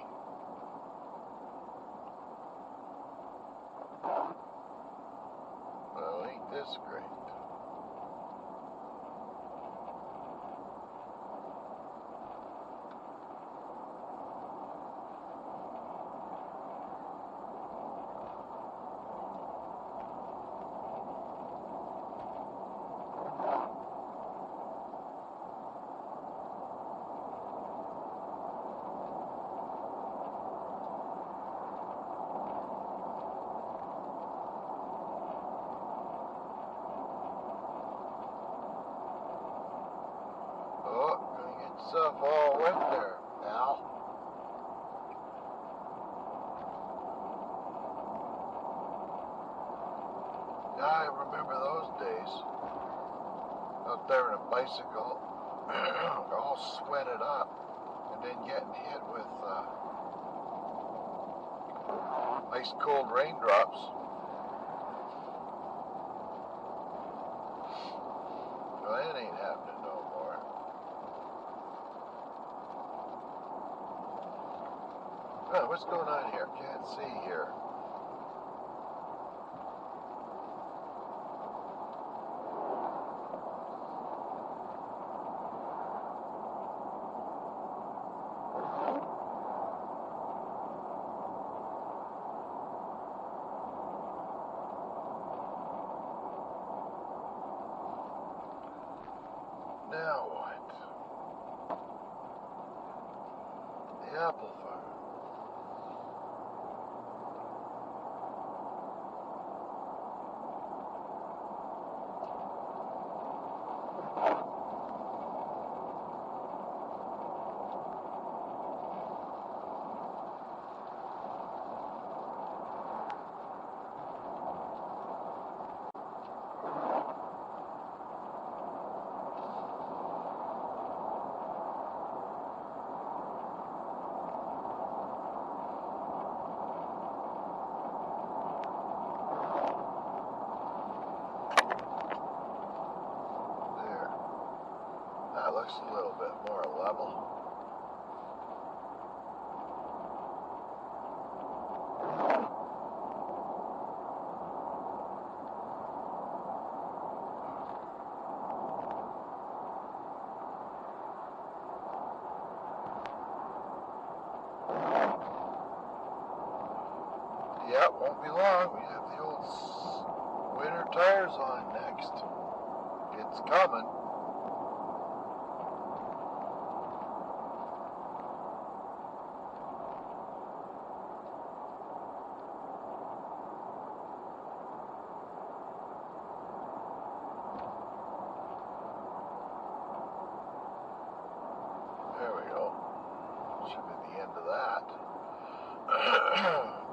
remember those days. Out there on a bicycle, all sweated up, and then getting hit with ice cold raindrops. Well, that ain't happening no more. Oh, what's going on here? Can't see here. Now what? The apple farm. That looks a little bit more level. Yeah, won't be long. We have the old winter tires on next. It's coming. There we go. Should be the end of that.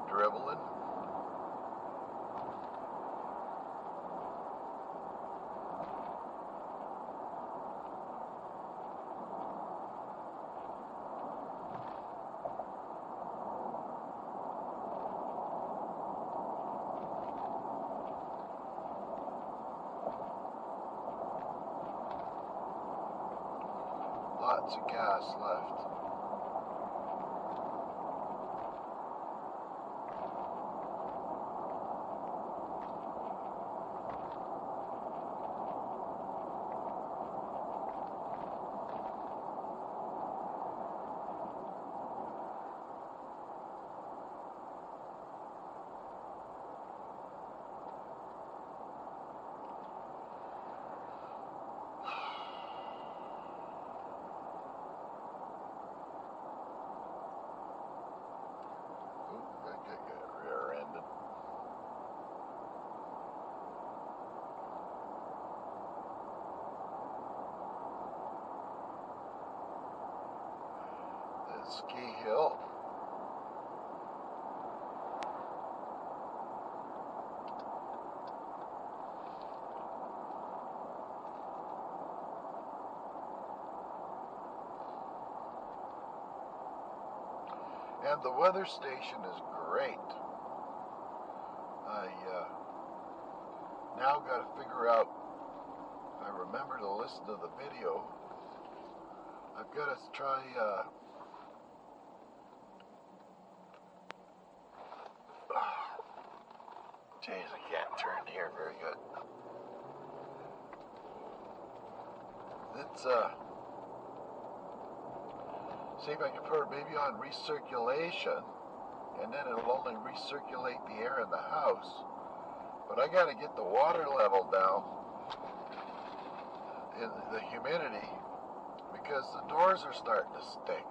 Dribbling. Lots of gas left. Rear-ended. The ski hill. And the weather station is great. I now got to figure out, if I remember to listen to the video, I've got to try Jeez, I can't turn here very good. Let's see if I can put it maybe on recirculation, and then it'll only recirculate the air in the house. But I got to get the water level down in the humidity because the doors are starting to stink.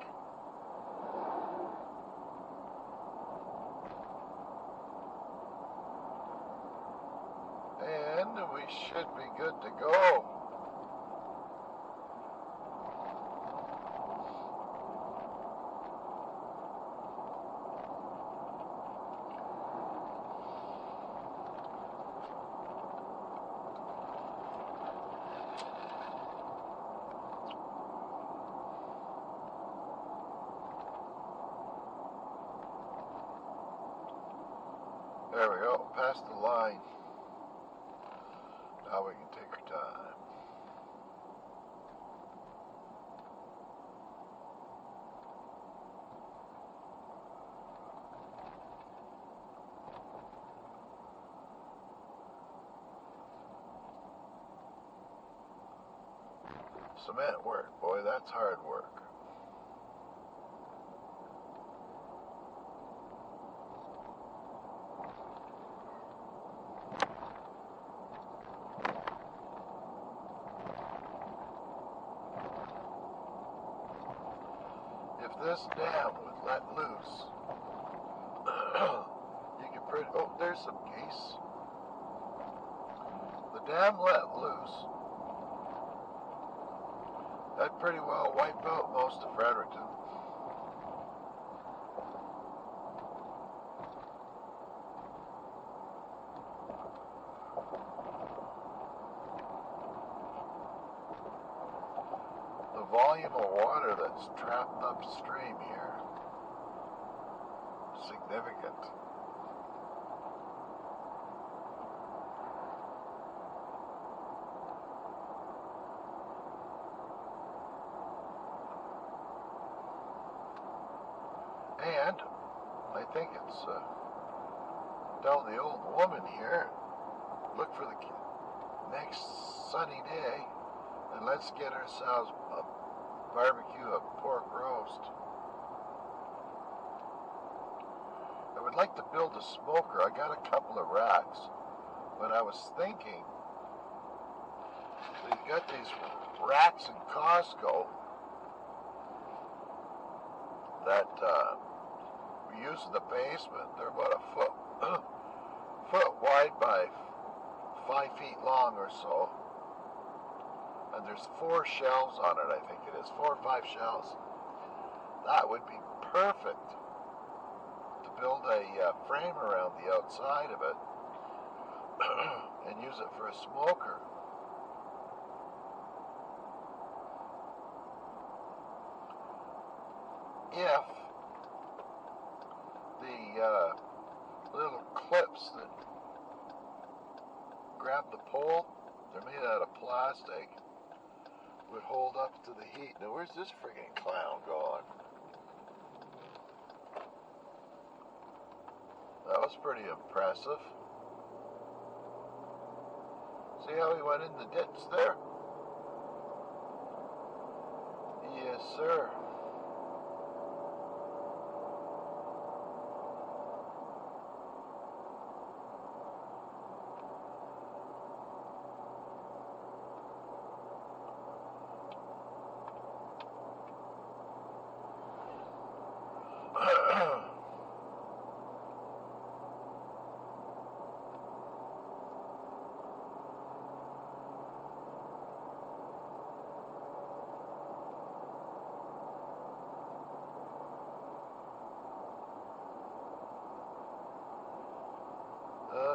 And we should be good to go. There we go, past the line. Now we can take our time. Cement work, boy, that's hard work. If this dam was let loose, you could pretty, oh, there's some geese. The dam let loose, that'd pretty well wipe out most of Fredericton. The volume of water that's trapped upstream here is significant. And I think it's tell the old woman here, look for the next sunny day and let's get ourselves a barbecue of pork roast. I would like to build a smoker. I got a couple of racks, but I was thinking they've got these racks in Costco that we use in the basement. They're about a foot wide by 5 feet long or so. And there's 4 shelves on it, I think it is. 4 or 5 shelves. That would be perfect to build a frame around the outside of it and use it for a smoker. If the little clips that grab the pole, they're made out of plastic, would hold up to the heat. Now where's this friggin' clown going? That was pretty impressive. See how he went in the ditch there? Yes, sir.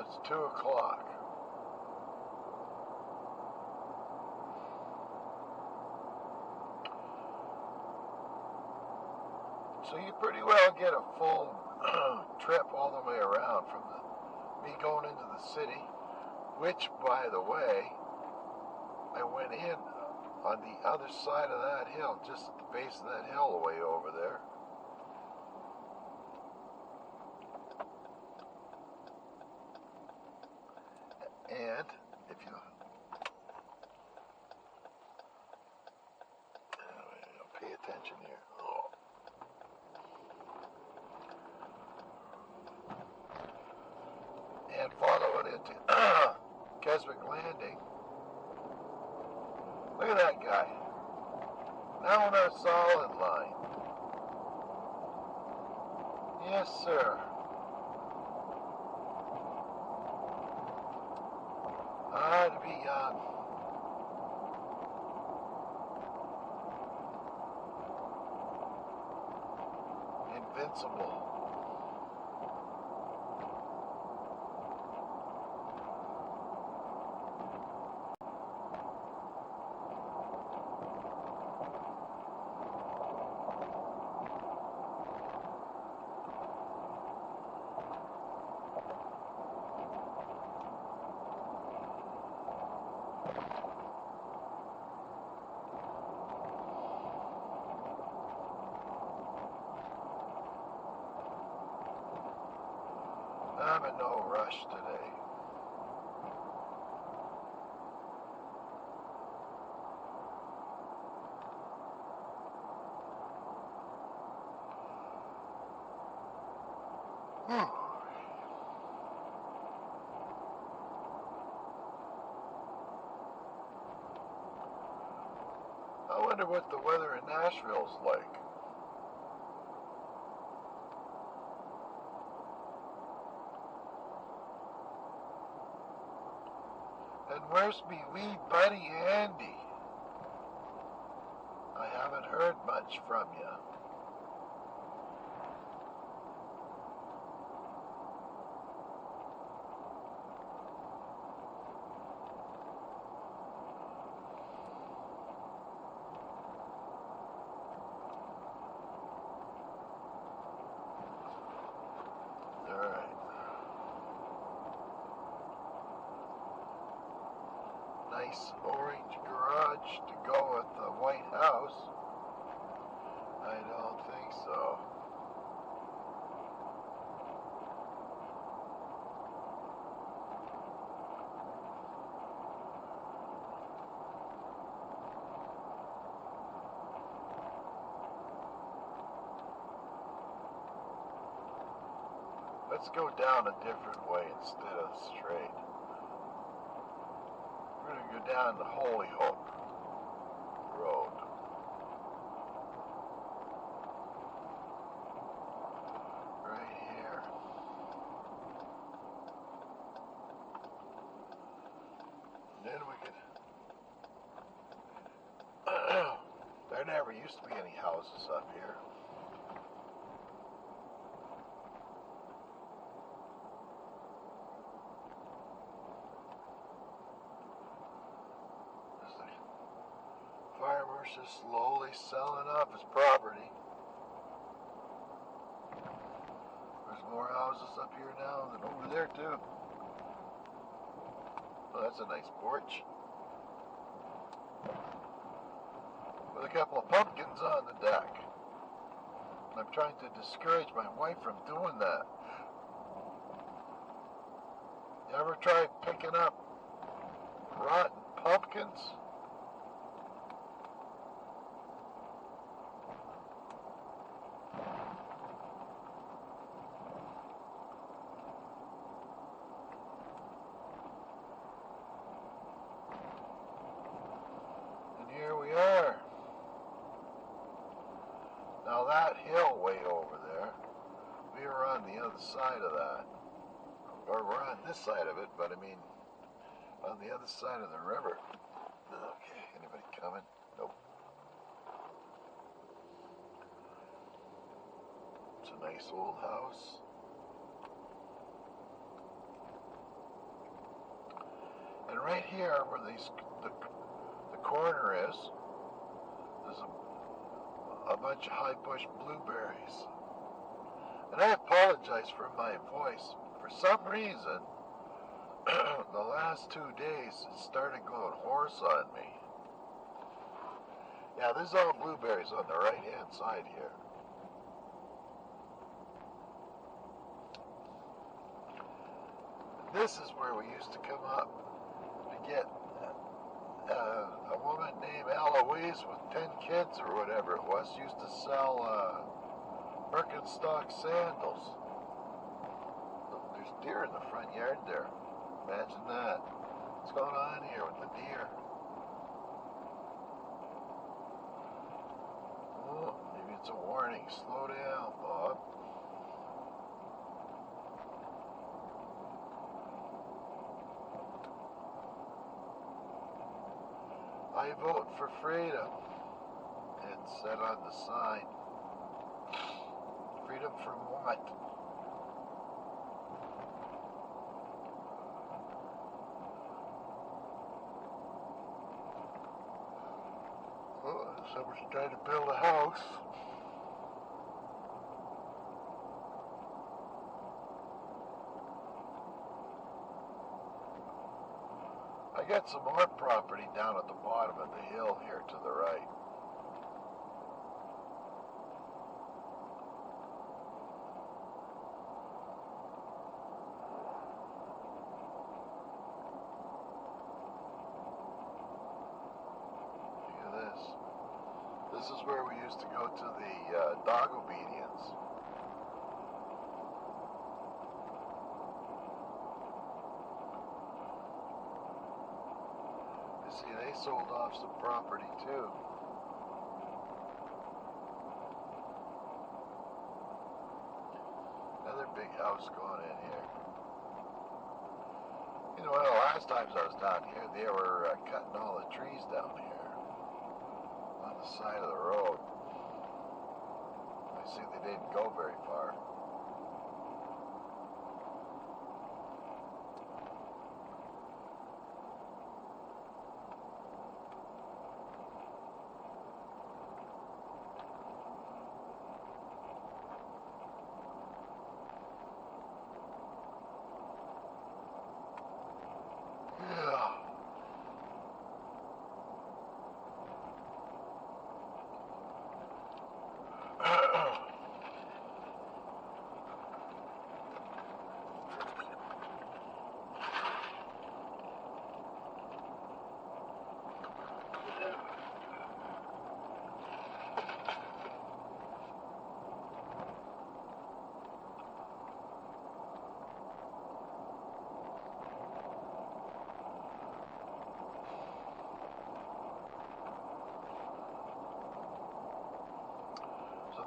It's 2 o'clock. So you pretty well get a full trip all the way around from me going into the city, which, by the way, I went in on the other side of that hill, just at the base of that hill way over there. And if you pay attention here. And follow it into Keswick Landing. Look at that guy. Now on our solid line. Yes, sir. To be invincible. I'm in no rush today. I wonder what the weather in Nashville's like. And where's me wee buddy Andy? I haven't heard much from you. Nice orange garage to go with the White House. I don't think so. Let's go down a different way instead of straight. We're going to go down the Holy Hope Road. Right here. And then we could... there never used to be any houses up here. Farmer's just slowly selling off his property. There's more houses up here now than over there too. Oh, that's a nice porch. With a couple of pumpkins on the deck. I'm trying to discourage my wife from doing that. You ever tried picking up rotten pumpkins? Here we are. Now that hill way over there, we were on the other side of that. Or we're on this side of it, but I mean, on the other side of the river. Okay, anybody coming? Nope. It's a nice old house. And right here where the corner is, there's a bunch of high bush blueberries. And I apologize for my voice. For some reason, the last 2 days it started going hoarse on me. Yeah, there's all blueberries on the right hand side here. This is where we used to come up to get a woman named Eloise with 10 kids or whatever it was, used to sell Birkenstock sandals. Look, there's deer in the front yard there. Imagine that. What's going on here with the deer? Oh, maybe it's a warning. Slow down, Bob. I vote for freedom. It said on the sign. Freedom from what? Oh, someone's trying to build a house. I got some more property down at the bottom of the hill here to the right. used to go to the dog obedience. You see, they sold off some property too. Another big house going in here. You know, one of the last times I was down here, they were cutting all the trees down here on the side of the road. I see they didn't go very far.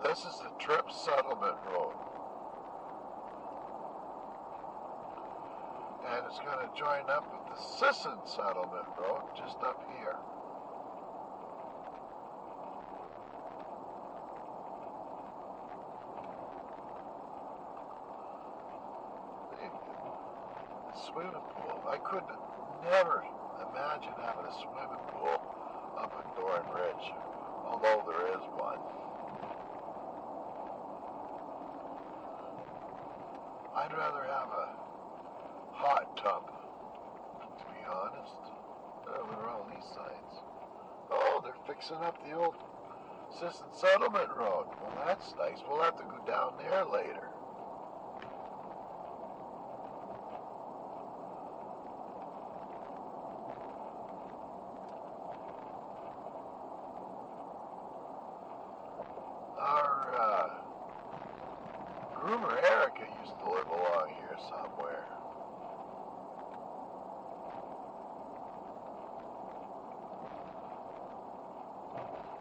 This is the Trip Settlement Road. And it's going to join up with the Sisson Settlement Road just up here. The swimming pool. I could never imagine having a swimming pool up in Dorn Ridge, although there is one. I'd rather have a hot tub, to be honest, than around these sides. Oh, they're fixing up the old Sisson Settlement Road. Well, that's nice. We'll have to go down there later. Our groomer Erica used to live along here somewhere.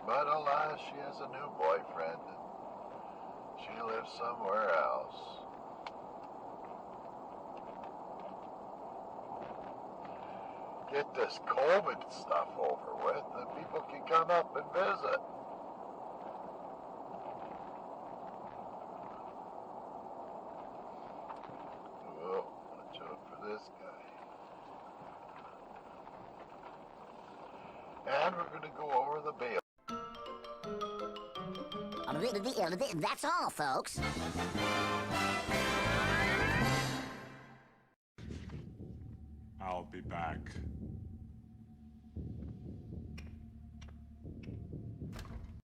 But alas, she has a new boyfriend and she lives somewhere else. Get this COVID stuff over with and people can come up and visit. This guy. And we're going to go over the bail. That's all, folks. I'll be back.